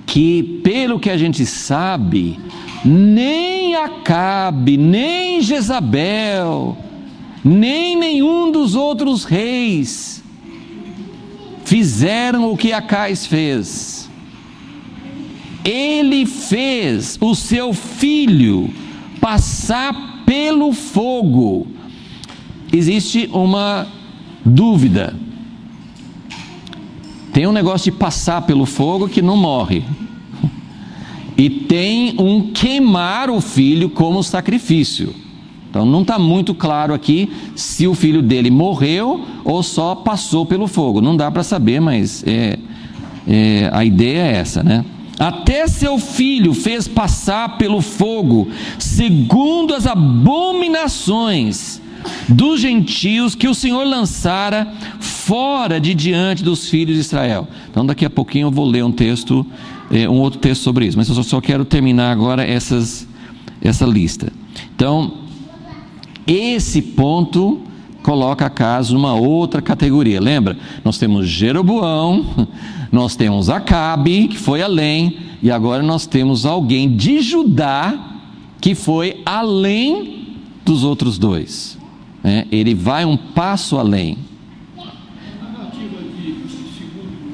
que, pelo que a gente sabe, nem Acabe, nem Jezabel, nem nenhum dos outros reis fizeram o que Acaz fez. Ele fez o seu filho passar pelo fogo. Existe uma dúvida. Tem um negócio de passar pelo fogo que não morre, e tem um queimar o filho como sacrifício. Então não está muito claro aqui se o filho dele morreu ou só passou pelo fogo. Não dá para saber, mas a ideia é essa, né? Até seu filho fez passar pelo fogo, segundo as abominações dos gentios que o Senhor lançara fora de diante dos filhos de Israel. Então daqui a pouquinho eu vou ler um outro texto sobre isso, mas eu só quero terminar agora essa lista. Então, esse ponto coloca Acaz numa outra categoria. Lembra? Nós temos Jeroboão, nós temos Acabe, que foi além, e agora nós temos alguém de Judá que foi além dos outros dois. Ele vai um passo além. A narrativa de 2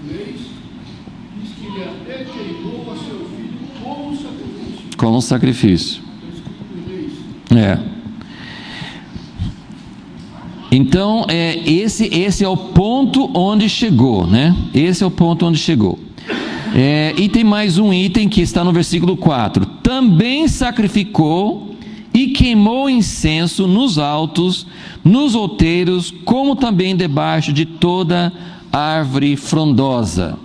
Reis diz que ele até queimou a seu filho como sacrifício. Então, esse é o ponto onde chegou, né? Esse é o ponto onde chegou. E tem mais um item que está no versículo 4. Também sacrificou e queimou incenso nos altos, nos outeiros, como também debaixo de toda árvore frondosa.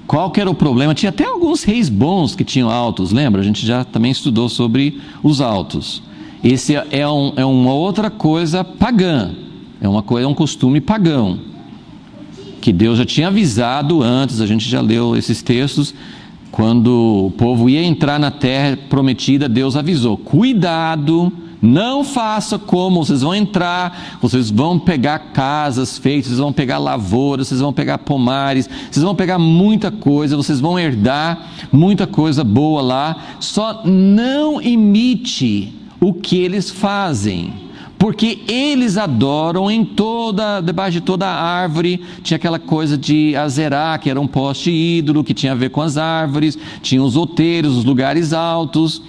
Qual que era o problema? Tinha até alguns reis bons que tinham altos, lembra? A gente já também estudou sobre os altos. Esse é uma outra coisa pagã, é um costume pagão, que Deus já tinha avisado antes. A gente já leu esses textos. Quando o povo ia entrar na terra prometida, Deus avisou: cuidado, não faça como, vocês vão entrar, vocês vão pegar casas feitas, vocês vão pegar lavouras, vocês vão pegar pomares, vocês vão pegar muita coisa, vocês vão herdar muita coisa boa lá, só não imite o que eles fazem, porque eles adoram debaixo de toda a árvore. Tinha aquela coisa de Azerá, que era um poste ídolo, que tinha a ver com as árvores, tinha os outeiros, os lugares altos,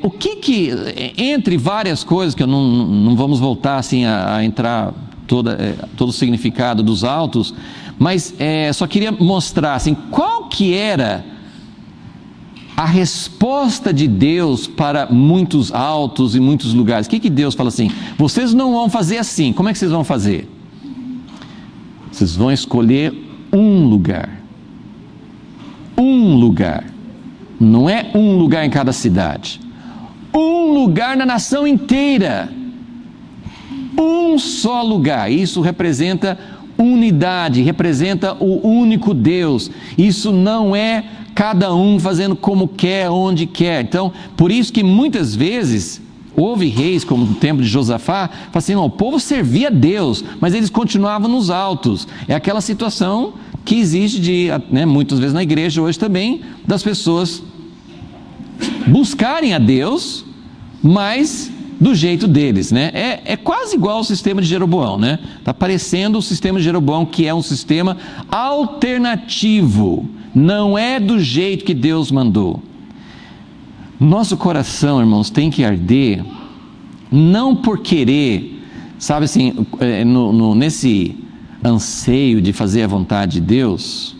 O que entre várias coisas, que eu não vamos voltar assim a entrar todo o significado dos altos, mas só queria mostrar assim, qual que era a resposta de Deus para muitos altos e muitos lugares. O que Deus fala assim? Vocês não vão fazer assim. Como é que vocês vão fazer? Vocês vão escolher um lugar. Um lugar. Não é um lugar em cada cidade. Um lugar na nação inteira. Um só lugar. Isso representa unidade, representa o único Deus. Isso não é cada um fazendo como quer, onde quer. Então, por isso que muitas vezes houve reis, como no tempo de Josafá, falaram assim, o povo servia a Deus, mas eles continuavam nos altos. É aquela situação que existe muitas vezes na igreja hoje também, das pessoas buscarem a Deus, mas do jeito deles, é quase igual ao sistema de Jeroboão, está parecendo o sistema de Jeroboão, que é um sistema alternativo, não é do jeito que Deus mandou. Nosso coração, irmãos, tem que arder, não por querer, sabe assim, nesse anseio de fazer a vontade de Deus,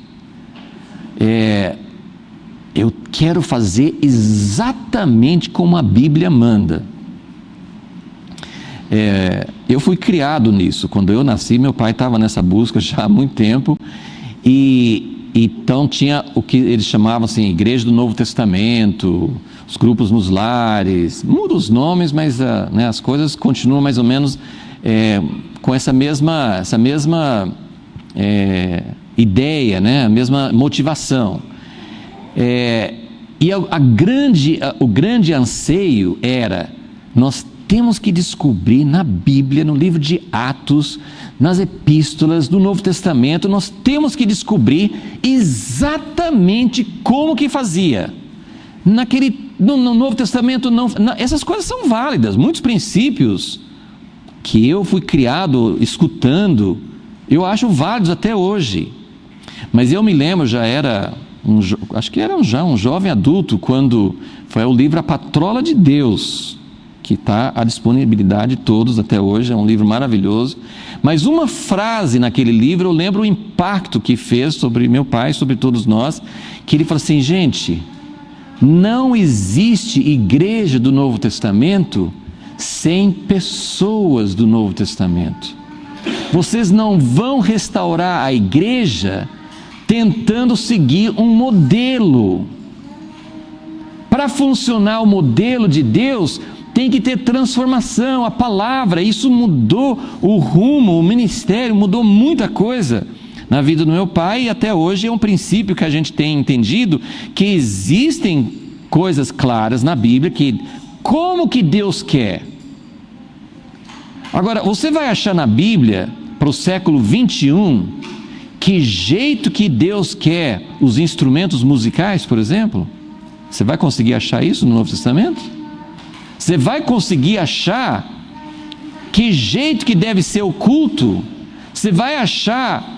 eu quero fazer exatamente como a Bíblia manda. Eu fui criado nisso. Quando eu nasci, meu pai estava nessa busca já há muito tempo, e então tinha o que eles chamavam assim, Igreja do Novo Testamento, os grupos nos lares, muda os nomes, mas as coisas continuam mais ou menos com essa mesma ideia, a mesma motivação. E o grande anseio era, nós temos que descobrir na Bíblia, no livro de Atos, nas epístolas do Novo Testamento, nós temos que descobrir exatamente como que fazia. No Novo Testamento, essas coisas são válidas, muitos princípios que eu fui criado escutando, eu acho válidos até hoje. Mas eu me lembro, já era acho que era já um jovem adulto, quando foi o livro A Patrola de Deus, que está à disponibilidade de todos até hoje, é um livro maravilhoso. Mas uma frase naquele livro, eu lembro o impacto que fez sobre meu pai, sobre todos nós, que ele falou assim, gente, não existe igreja do Novo Testamento sem pessoas do Novo Testamento. Vocês não vão restaurar a igreja tentando seguir um modelo. Para funcionar o modelo de Deus, tem que ter transformação, a palavra. Isso mudou o rumo, o ministério, mudou muita coisa na vida do meu pai, e até hoje é um princípio que a gente tem entendido, que existem coisas claras na Bíblia, que como que Deus quer. Agora, você vai achar na Bíblia, para o século 21, que jeito que Deus quer os instrumentos musicais, por exemplo? Você vai conseguir achar isso no Novo Testamento? Você vai conseguir achar que jeito que deve ser o culto? Você vai achar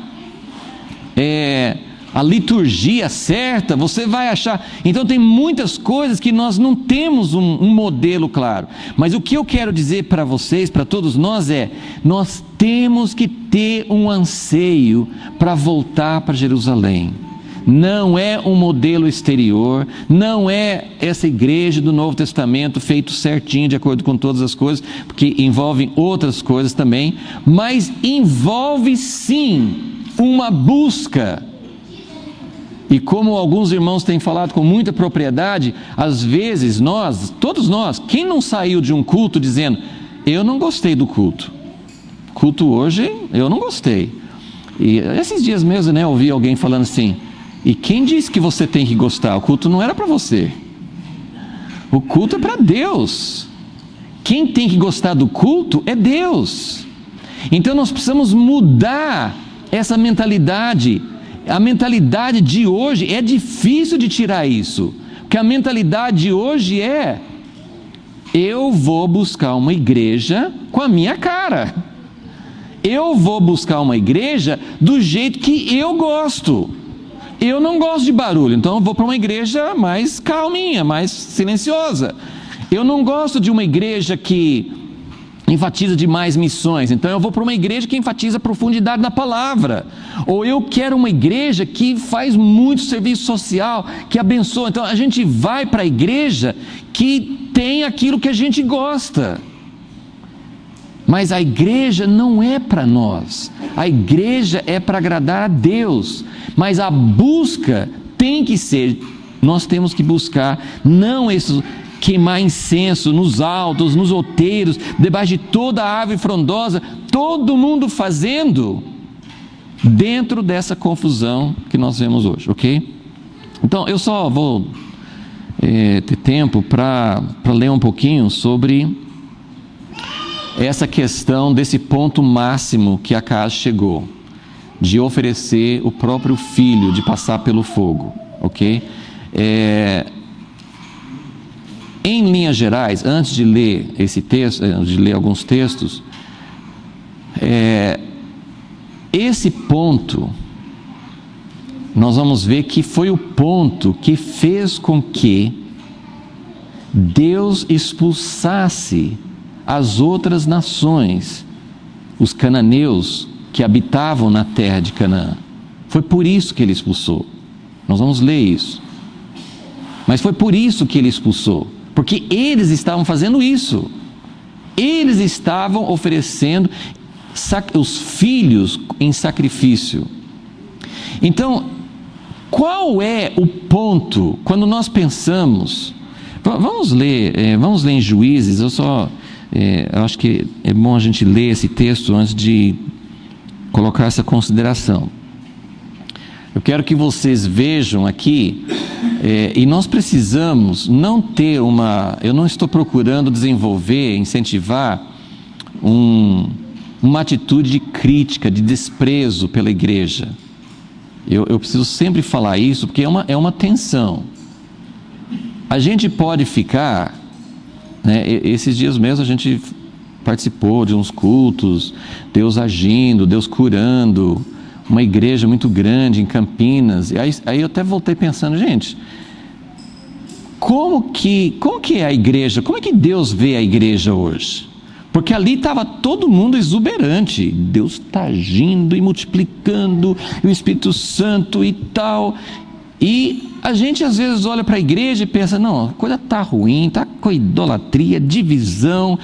a liturgia certa? Você vai achar... Então tem muitas coisas que nós não temos um modelo claro. Mas o que eu quero dizer para vocês, para todos nós, nós temos que ter um anseio para voltar para Jerusalém. Não é um modelo exterior, não é essa igreja do Novo Testamento feito certinho de acordo com todas as coisas, porque envolvem outras coisas também, mas envolve sim uma busca. E como alguns irmãos têm falado com muita propriedade, às vezes todos nós, quem não saiu de um culto dizendo, eu não gostei do culto, culto hoje eu não gostei. E esses dias mesmo, eu ouvi alguém falando assim, e quem disse que você tem que gostar? O culto não era para você. O culto é para Deus. Quem tem que gostar do culto é Deus. Então nós precisamos mudar essa mentalidade. A mentalidade de hoje é difícil de tirar isso. Porque a mentalidade de hoje eu vou buscar uma igreja com a minha cara. Eu vou buscar uma igreja do jeito que eu gosto. eu não gosto de barulho, então eu vou para uma igreja mais calminha, mais silenciosa. Eu não gosto de uma igreja que enfatiza demais missões, então eu vou para uma igreja que enfatiza a profundidade da palavra. Ou eu quero uma igreja que faz muito serviço social, que abençoa. Então a gente vai para a igreja que tem aquilo que a gente gosta. Mas a igreja não é para nós. A igreja é para agradar a Deus. Mas a busca tem que ser, nós temos que buscar, não esses queimar incenso nos altos, nos outeiros, debaixo de toda a árvore frondosa, todo mundo fazendo, dentro dessa confusão que nós vemos hoje, ok? Então eu só vou ter tempo para ler um pouquinho sobre essa questão desse ponto máximo que Acaz chegou, de oferecer o próprio filho, de passar pelo fogo, ok? Em linhas gerais, antes de ler esse texto, de ler alguns textos, esse ponto, nós vamos ver que foi o ponto que fez com que Deus expulsasse as outras nações, os cananeus que habitavam na terra de Canaã. Foi por isso que ele expulsou. Nós vamos ler isso. Mas foi por isso que ele expulsou. Porque eles estavam fazendo isso. Eles estavam oferecendo os filhos em sacrifício. Então, qual é o ponto quando nós pensamos? Vamos ler em Juízes. Eu acho que é bom a gente ler esse texto antes de colocar essa consideração. Eu quero que vocês vejam aqui, e nós precisamos não ter eu não estou procurando desenvolver, incentivar uma atitude de crítica, de desprezo pela igreja. Eu preciso sempre falar isso, porque é uma tensão. A gente pode ficar, né, esses dias mesmo a gente participou de uns cultos, Deus agindo, Deus curando, uma igreja muito grande em Campinas, e aí eu até voltei pensando, gente, como que é a igreja, como é que Deus vê a igreja hoje? Porque ali estava todo mundo exuberante, Deus está agindo e multiplicando, e o Espírito Santo e tal, e a gente às vezes olha para a igreja e pensa, não, a coisa está ruim, está com idolatria, divisão,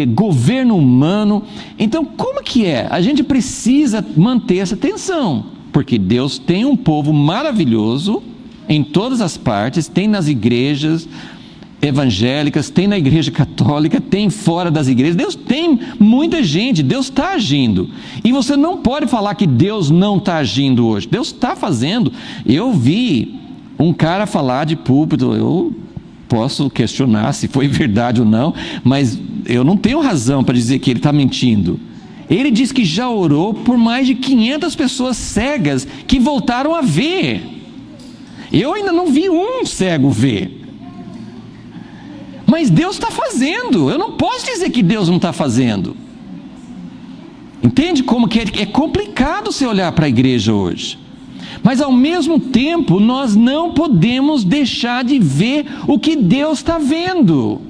governo humano. Então como que é? A gente precisa manter essa tensão, porque Deus tem um povo maravilhoso em todas as partes, tem nas igrejas evangélicas, tem na igreja católica, tem fora das igrejas. Deus tem muita gente, Deus está agindo, e você não pode falar que Deus não está agindo hoje. Deus está fazendo. Eu vi um cara falar de púlpito, eu posso questionar se foi verdade ou não, mas eu não tenho razão para dizer que ele está mentindo. Ele diz que já orou por mais de 500 pessoas cegas que voltaram a ver. Eu ainda não vi um cego ver. Mas Deus está fazendo. Eu não posso dizer que Deus não está fazendo. Entende como que é complicado você olhar para a igreja hoje? Mas ao mesmo tempo nós não podemos deixar de ver o que Deus está vendo.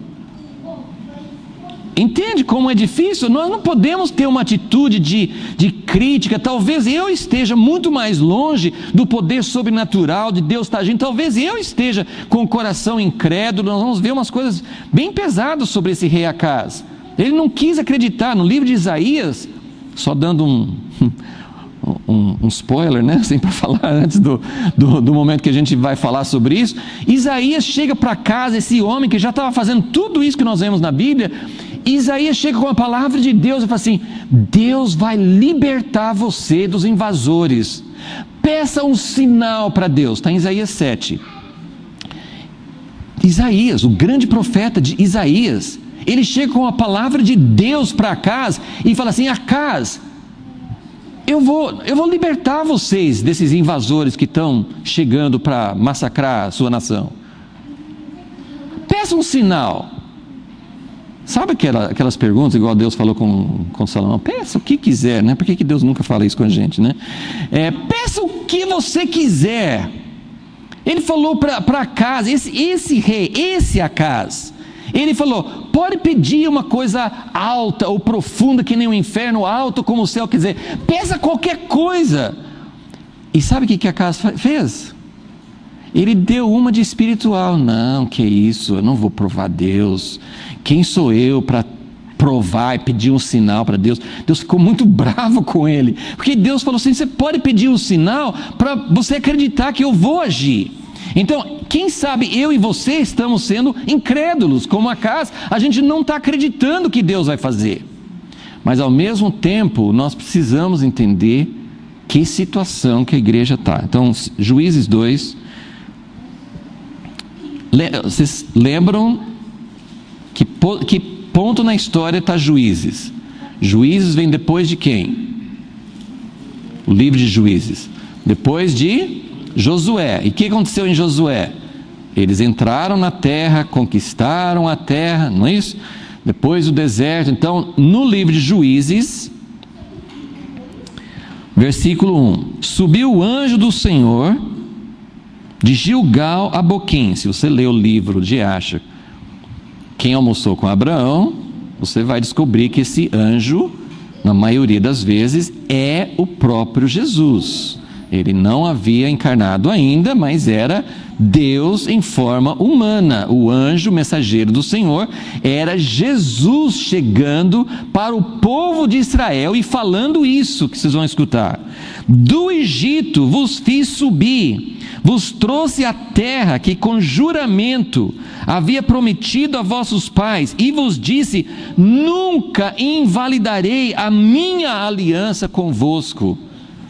Entende como é difícil? Nós não podemos ter uma atitude de crítica. Talvez eu esteja muito mais longe do poder sobrenatural de Deus estar agindo. Talvez eu esteja com o coração incrédulo. Nós vamos ver umas coisas bem pesadas sobre esse rei Acaz. Ele não quis acreditar. No livro de Isaías, só dando um spoiler, né? Assim, para falar antes do momento que a gente vai falar sobre isso. Isaías chega para casa, esse homem que já estava fazendo tudo isso que nós vemos na Bíblia. Isaías chega com a palavra de Deus e fala assim: Deus vai libertar você dos invasores. Peça um sinal para Deus. Está em Isaías 7. Isaías, o grande profeta de Isaías, ele chega com a palavra de Deus para Acaz e fala assim: Acaz, eu vou libertar vocês desses invasores que estão chegando para massacrar a sua nação. Peça um sinal. Sabe aquelas perguntas, igual Deus falou com Salomão? Peça o que quiser, né? Por que Deus nunca fala isso com a gente, né? Peça o que você quiser. Ele falou para Acaz, esse rei, esse Acaz, ele falou: pode pedir uma coisa alta ou profunda que nem o inferno, alto como o céu, quer dizer, peça qualquer coisa. E sabe o que Acaz fez? Ele deu uma de espiritual. Não, que isso, eu não vou provar Deus. Quem sou eu para provar e pedir um sinal para Deus? Deus ficou muito bravo com ele, porque Deus falou assim: você pode pedir um sinal para você acreditar que eu vou agir. Então, quem sabe eu e você estamos sendo incrédulos, como Acaz, a gente não está acreditando que Deus vai fazer. Mas ao mesmo tempo, nós precisamos entender que situação que a igreja está. Então, Juízes 2, vocês lembram que ponto na história está Juízes? Juízes vem depois de quem? O livro de Juízes. Depois de Josué. E o que aconteceu em Josué? Eles entraram na terra, conquistaram a terra, não é isso? Depois o deserto. Então, no livro de Juízes, versículo 1: subiu o anjo do Senhor de Gilgal a Boquim. Se você lê o livro de Acha, quem almoçou com Abraão, você vai descobrir que esse anjo, na maioria das vezes, é o próprio Jesus. Ele não havia encarnado ainda, mas era Deus em forma humana. O anjo mensageiro do Senhor era Jesus chegando para o povo de Israel e falando isso que vocês vão escutar: do Egito vos fiz subir, vos trouxe a terra que com juramento havia prometido a vossos pais, e vos disse: nunca invalidarei a minha aliança convosco.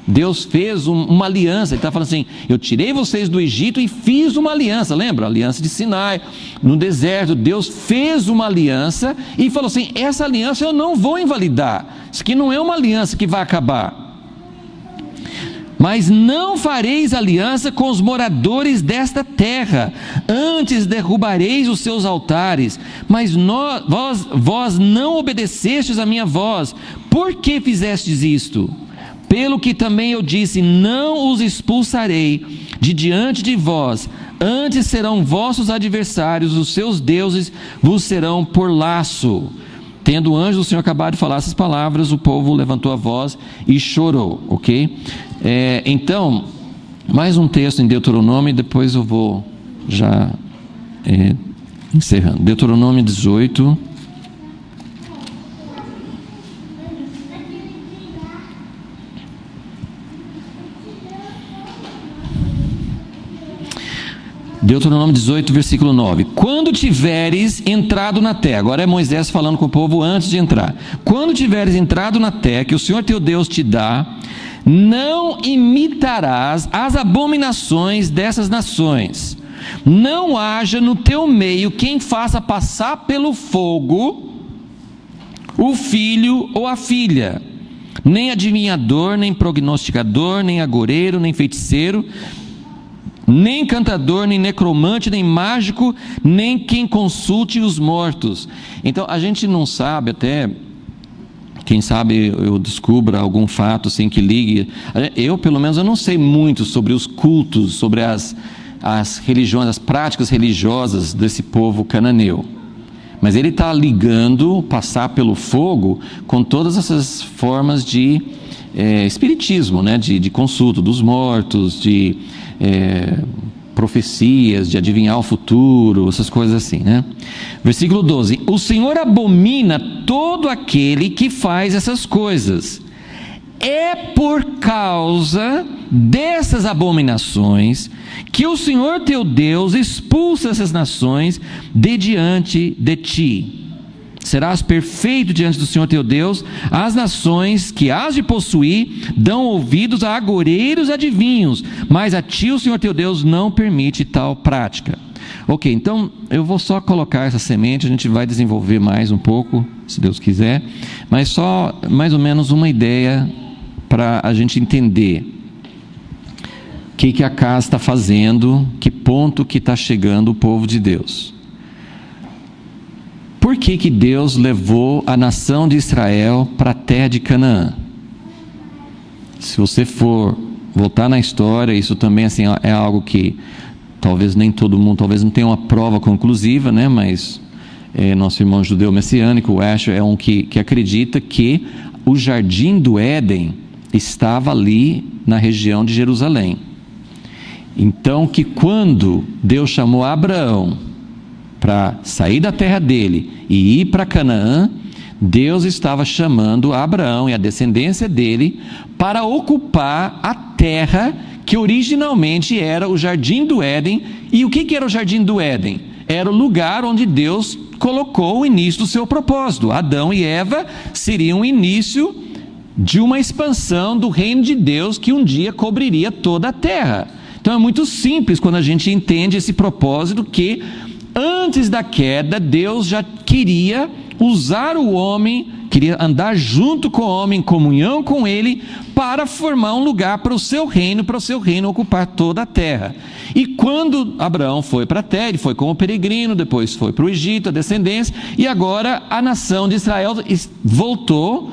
Deus fez uma aliança. Ele está falando assim: eu tirei vocês do Egito e fiz uma aliança. Lembra? A aliança de Sinai, no deserto. Deus fez uma aliança e falou assim: essa aliança eu não vou invalidar. Isso aqui não é uma aliança que vai acabar. Mas não fareis aliança com os moradores desta terra, antes derrubareis os seus altares. Mas vós não obedecestes a minha voz. Por que fizestes isto? Pelo que também eu disse: não os expulsarei de diante de vós, antes serão vossos adversários, os seus deuses vos serão por laço. Tendo o anjo do Senhor acabado de falar essas palavras, o povo levantou a voz e chorou, ok? Então, mais um texto em Deuteronômio, e depois eu vou já encerrando. Deuteronômio 18. Deuteronômio 18, versículo 9: quando tiveres entrado na terra, agora é Moisés falando com o povo antes de entrar: quando tiveres entrado na terra que o Senhor teu Deus te dá, não imitarás as abominações dessas nações. Não haja no teu meio quem faça passar pelo fogo o filho ou a filha, nem adivinhador, nem prognosticador, nem agoreiro, nem feiticeiro, nem cantador, nem necromante, nem mágico, nem quem consulte os mortos. Então a gente não sabe, até quem sabe eu descubra algum fato assim que ligue. Eu pelo menos eu não sei muito sobre os cultos, sobre as religiões, as práticas religiosas desse povo cananeu. Mas ele está ligando passar pelo fogo com todas essas formas de espiritismo, né? de consulta dos mortos, de profecias, de adivinhar o futuro, essas coisas assim, né? Versículo 12: o Senhor abomina todo aquele que faz essas coisas. É por causa dessas abominações que o Senhor teu Deus expulsa essas nações de diante de ti. Serás perfeito diante do Senhor teu Deus. As nações que hás de possuir dão ouvidos a agoreiros e adivinhos, mas a ti o Senhor teu Deus não permite tal prática. Ok, então eu vou só colocar essa semente, a gente vai desenvolver mais um pouco, se Deus quiser, mas só mais ou menos uma ideia para a gente entender o que a casa está fazendo, que ponto que está chegando o povo de Deus. Por que Deus levou a nação de Israel para a terra de Canaã? Se você for voltar na história, isso também assim, é algo que talvez nem todo mundo, talvez não tenha uma prova conclusiva, né? Mas nosso irmão judeu messiânico, o Asher, é um que acredita que o Jardim do Éden estava ali na região de Jerusalém. Então, que quando Deus chamou Abraão para sair da terra dele e ir para Canaã, Deus estava chamando Abraão e a descendência dele para ocupar a terra que originalmente era o Jardim do Éden. E o que era o Jardim do Éden? Era o lugar onde Deus colocou o início do seu propósito. Adão e Eva seriam o início de uma expansão do reino de Deus que um dia cobriria toda a terra. Então é muito simples quando a gente entende esse propósito, que antes da queda Deus já queria usar o homem, queria andar junto com o homem, em comunhão com ele, para formar um lugar para o seu reino ocupar toda a terra. E quando Abraão foi para a terra, ele foi como peregrino, depois foi para o Egito, a descendência, e agora a nação de Israel voltou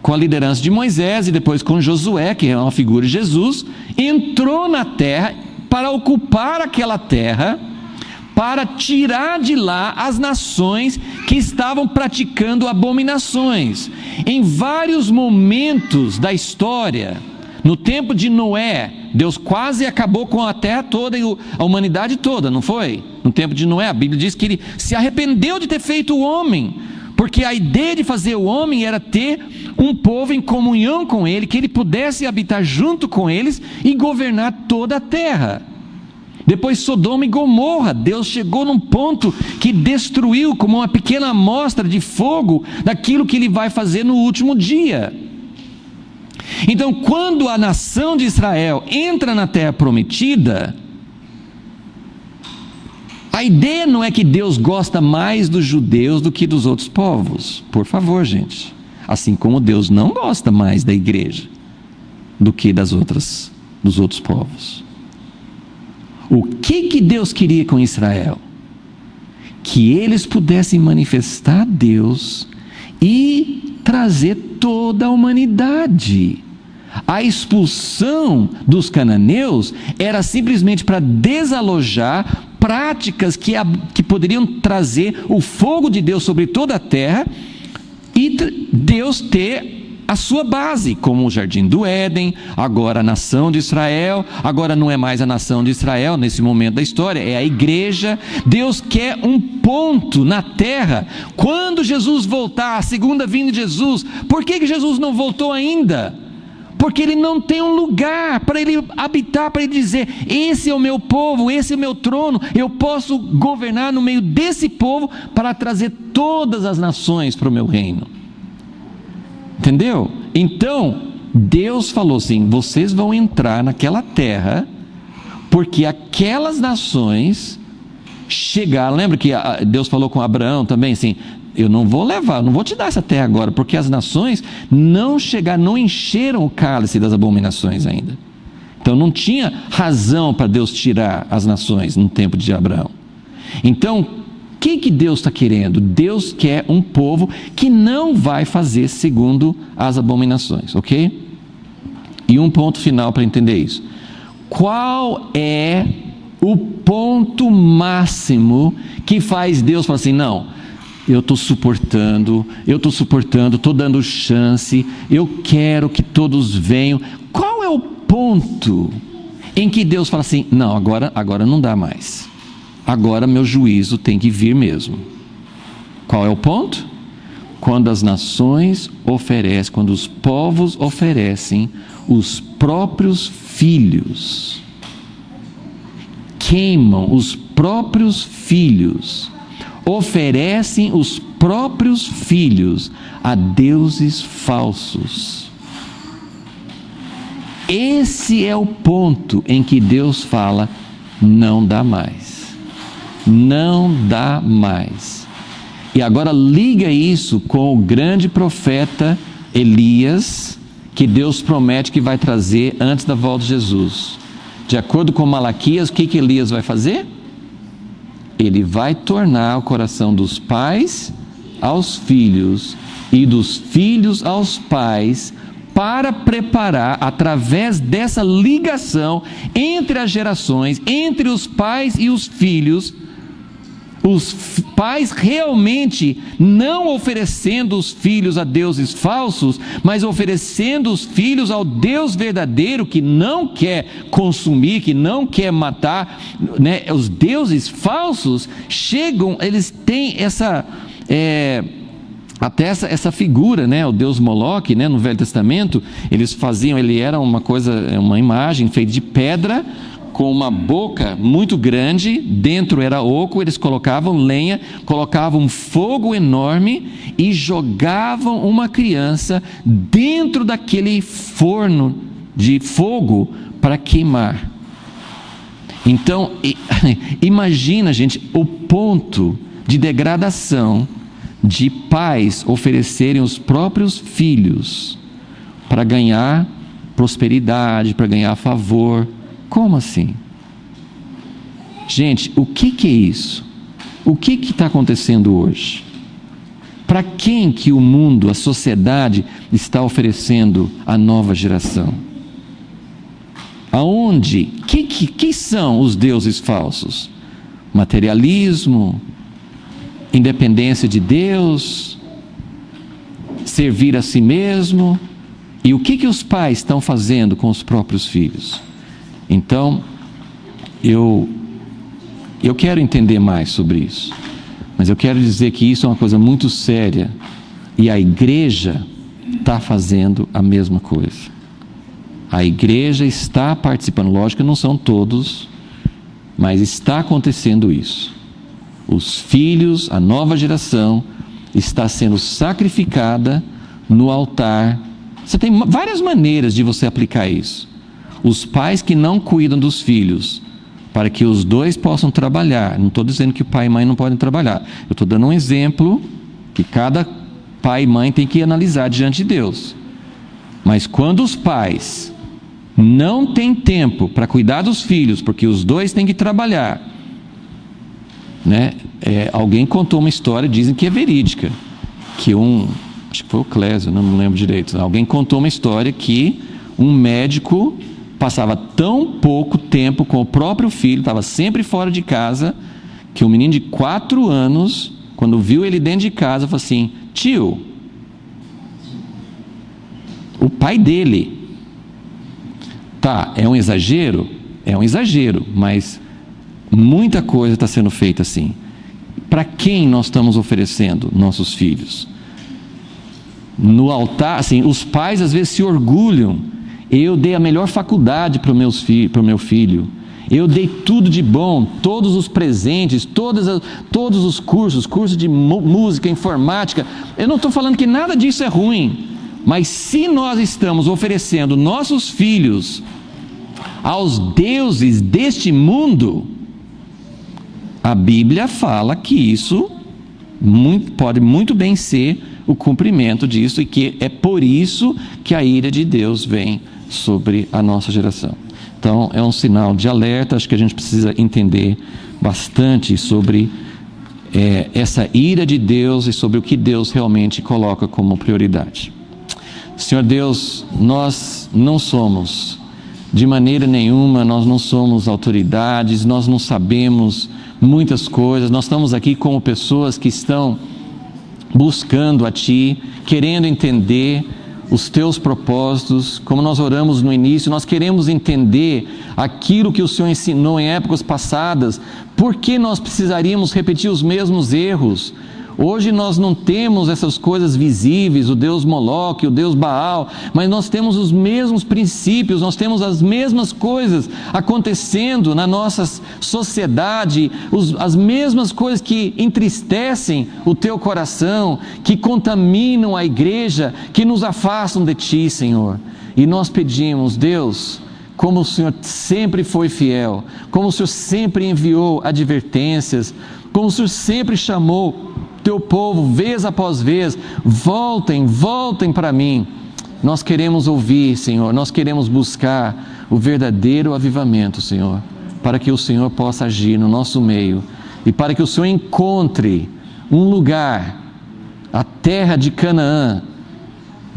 com a liderança de Moisés e depois com Josué, que é uma figura de Jesus, entrou na terra para ocupar aquela terra, para tirar de lá as nações que estavam praticando abominações. Em vários momentos da história, no tempo de Noé, Deus quase acabou com a terra toda e a humanidade toda, não foi? No tempo de Noé, a Bíblia diz que ele se arrependeu de ter feito o homem, porque a ideia de fazer o homem era ter um povo em comunhão com ele, que ele pudesse habitar junto com eles e governar toda a terra. Depois Sodoma e Gomorra, Deus chegou num ponto que destruiu como uma pequena amostra de fogo daquilo que ele vai fazer no último dia. Então, quando a nação de Israel entra na terra prometida, a ideia não é que Deus gosta mais dos judeus do que dos outros povos. Por favor, gente. Assim como Deus não gosta mais da igreja do que dos outros povos. O que Deus queria com Israel? Que eles pudessem manifestar Deus e trazer toda a humanidade. A expulsão dos cananeus era simplesmente para desalojar práticas que poderiam trazer o fogo de Deus sobre toda a terra e Deus ter a sua base, como o Jardim do Éden, agora a nação de Israel. Agora não é mais a nação de Israel nesse momento da história, é a igreja. Deus quer um ponto na terra. Quando Jesus voltar, a segunda vinda de Jesus, por que Jesus não voltou ainda? Porque ele não tem um lugar para ele habitar, para ele dizer: esse é o meu povo, esse é o meu trono, eu posso governar no meio desse povo para trazer todas as nações para o meu reino. Entendeu? Então Deus falou assim: vocês vão entrar naquela terra, porque aquelas nações chegaram. Lembra que Deus falou com Abraão também assim: eu não vou te dar essa terra agora, porque as nações não encheram o cálice das abominações ainda. Então não tinha razão para Deus tirar as nações no tempo de Abraão. Então, o que Deus está querendo? Deus quer um povo que não vai fazer segundo as abominações, ok? E um ponto final para entender isso: qual é o ponto máximo que faz Deus falar assim: não, eu estou suportando, estou dando chance, eu quero que todos venham? Qual é o ponto em que Deus fala assim: não, agora não dá mais, agora meu juízo tem que vir mesmo? Qual é o ponto? Quando as nações oferecem, quando os povos oferecem os próprios filhos, queimam os próprios filhos, oferecem os próprios filhos a deuses falsos. Esse é o ponto em que Deus fala: não dá mais, não dá mais. E agora liga isso com o grande profeta Elias, que Deus promete que vai trazer antes da volta de Jesus. De acordo com Malaquias, o que Elias vai fazer? Ele vai tornar o coração dos pais aos filhos e dos filhos aos pais, para preparar, através dessa ligação entre as gerações, entre os pais e os filhos, os pais realmente não oferecendo os filhos a deuses falsos, mas oferecendo os filhos ao Deus verdadeiro, que não quer consumir, que não quer matar, né? Os deuses falsos chegam, eles têm até essa figura, né? O deus Moloque, né? No Velho Testamento, eles faziam, ele era uma imagem feita de pedra, com uma boca muito grande, dentro era oco, eles colocavam lenha, colocavam fogo enorme e jogavam uma criança dentro daquele forno de fogo para queimar. Então, imagina, gente, o ponto de degradação de pais oferecerem os próprios filhos para ganhar prosperidade, para ganhar favor. Como assim? Gente, o que é isso? O que está acontecendo hoje? Para quem que o mundo, a sociedade está oferecendo a nova geração? Aonde? Que são os deuses falsos? Materialismo, independência de Deus, servir a si mesmo. E o que os pais estão fazendo com os próprios filhos? Então, eu quero entender mais sobre isso, mas eu quero dizer que isso é uma coisa muito séria, e a igreja está fazendo a mesma coisa. A igreja está participando, lógico que não são todos, mas está acontecendo isso. Os filhos, a nova geração, está sendo sacrificada no altar. Você tem várias maneiras de você aplicar isso. Os pais que não cuidam dos filhos, para que os dois possam trabalhar. Não estou dizendo que o pai e mãe não podem trabalhar. Eu estou dando um exemplo que cada pai e mãe tem que analisar diante de Deus. Mas quando os pais não têm tempo para cuidar dos filhos, porque os dois têm que trabalhar, né? Alguém contou uma história, dizem que é verídica, que acho que foi o Clésio, não lembro direito. Alguém contou uma história que um médico passava tão pouco tempo com o próprio filho, estava sempre fora de casa, que um menino de 4 anos, quando viu ele dentro de casa, falou assim: tio, o pai dele, tá, é um exagero? É um exagero, mas muita coisa está sendo feita assim. Para quem nós estamos oferecendo nossos filhos? No altar, assim, os pais às vezes se orgulham. Eu dei a melhor faculdade para o meu filho. Eu dei tudo de bom, todos os presentes, todos os cursos de música, informática. Eu não estou falando que nada disso é ruim, mas se nós estamos oferecendo nossos filhos aos deuses deste mundo, a Bíblia fala que isso pode muito bem ser o cumprimento disso, e que é por isso que a ira de Deus vem sobre a nossa geração. Então é um sinal de alerta. Acho que a gente precisa entender bastante sobre essa ira de Deus e sobre o que Deus realmente coloca como prioridade. Senhor Deus, nós não somos, de maneira nenhuma, nós não somos autoridades, nós não sabemos muitas coisas. Nós estamos aqui como pessoas que estão buscando a Ti, querendo entender os Teus propósitos. Como nós oramos no início, nós queremos entender aquilo que o Senhor ensinou em épocas passadas. Por que nós precisaríamos repetir os mesmos erros? Hoje nós não temos essas coisas visíveis, o Deus Moloque, o Deus Baal, mas nós temos os mesmos princípios, nós temos as mesmas coisas acontecendo na nossa sociedade, as mesmas coisas que entristecem o teu coração, que contaminam a igreja, que nos afastam de ti, Senhor. E nós pedimos, Deus, como o Senhor sempre foi fiel, como o Senhor sempre enviou advertências, como o Senhor sempre chamou teu povo, vez após vez, voltem para mim. Nós queremos ouvir, Senhor, nós queremos buscar o verdadeiro avivamento, Senhor, para que o Senhor possa agir no nosso meio, e para que o Senhor encontre um lugar, a terra de Canaã,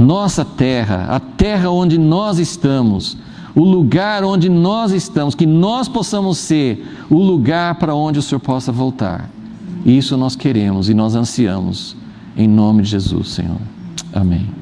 nossa terra, a terra onde nós estamos, o lugar onde nós estamos, que nós possamos ser o lugar para onde o Senhor possa voltar. Isso nós queremos e nós ansiamos, em nome de Jesus, Senhor. Amém.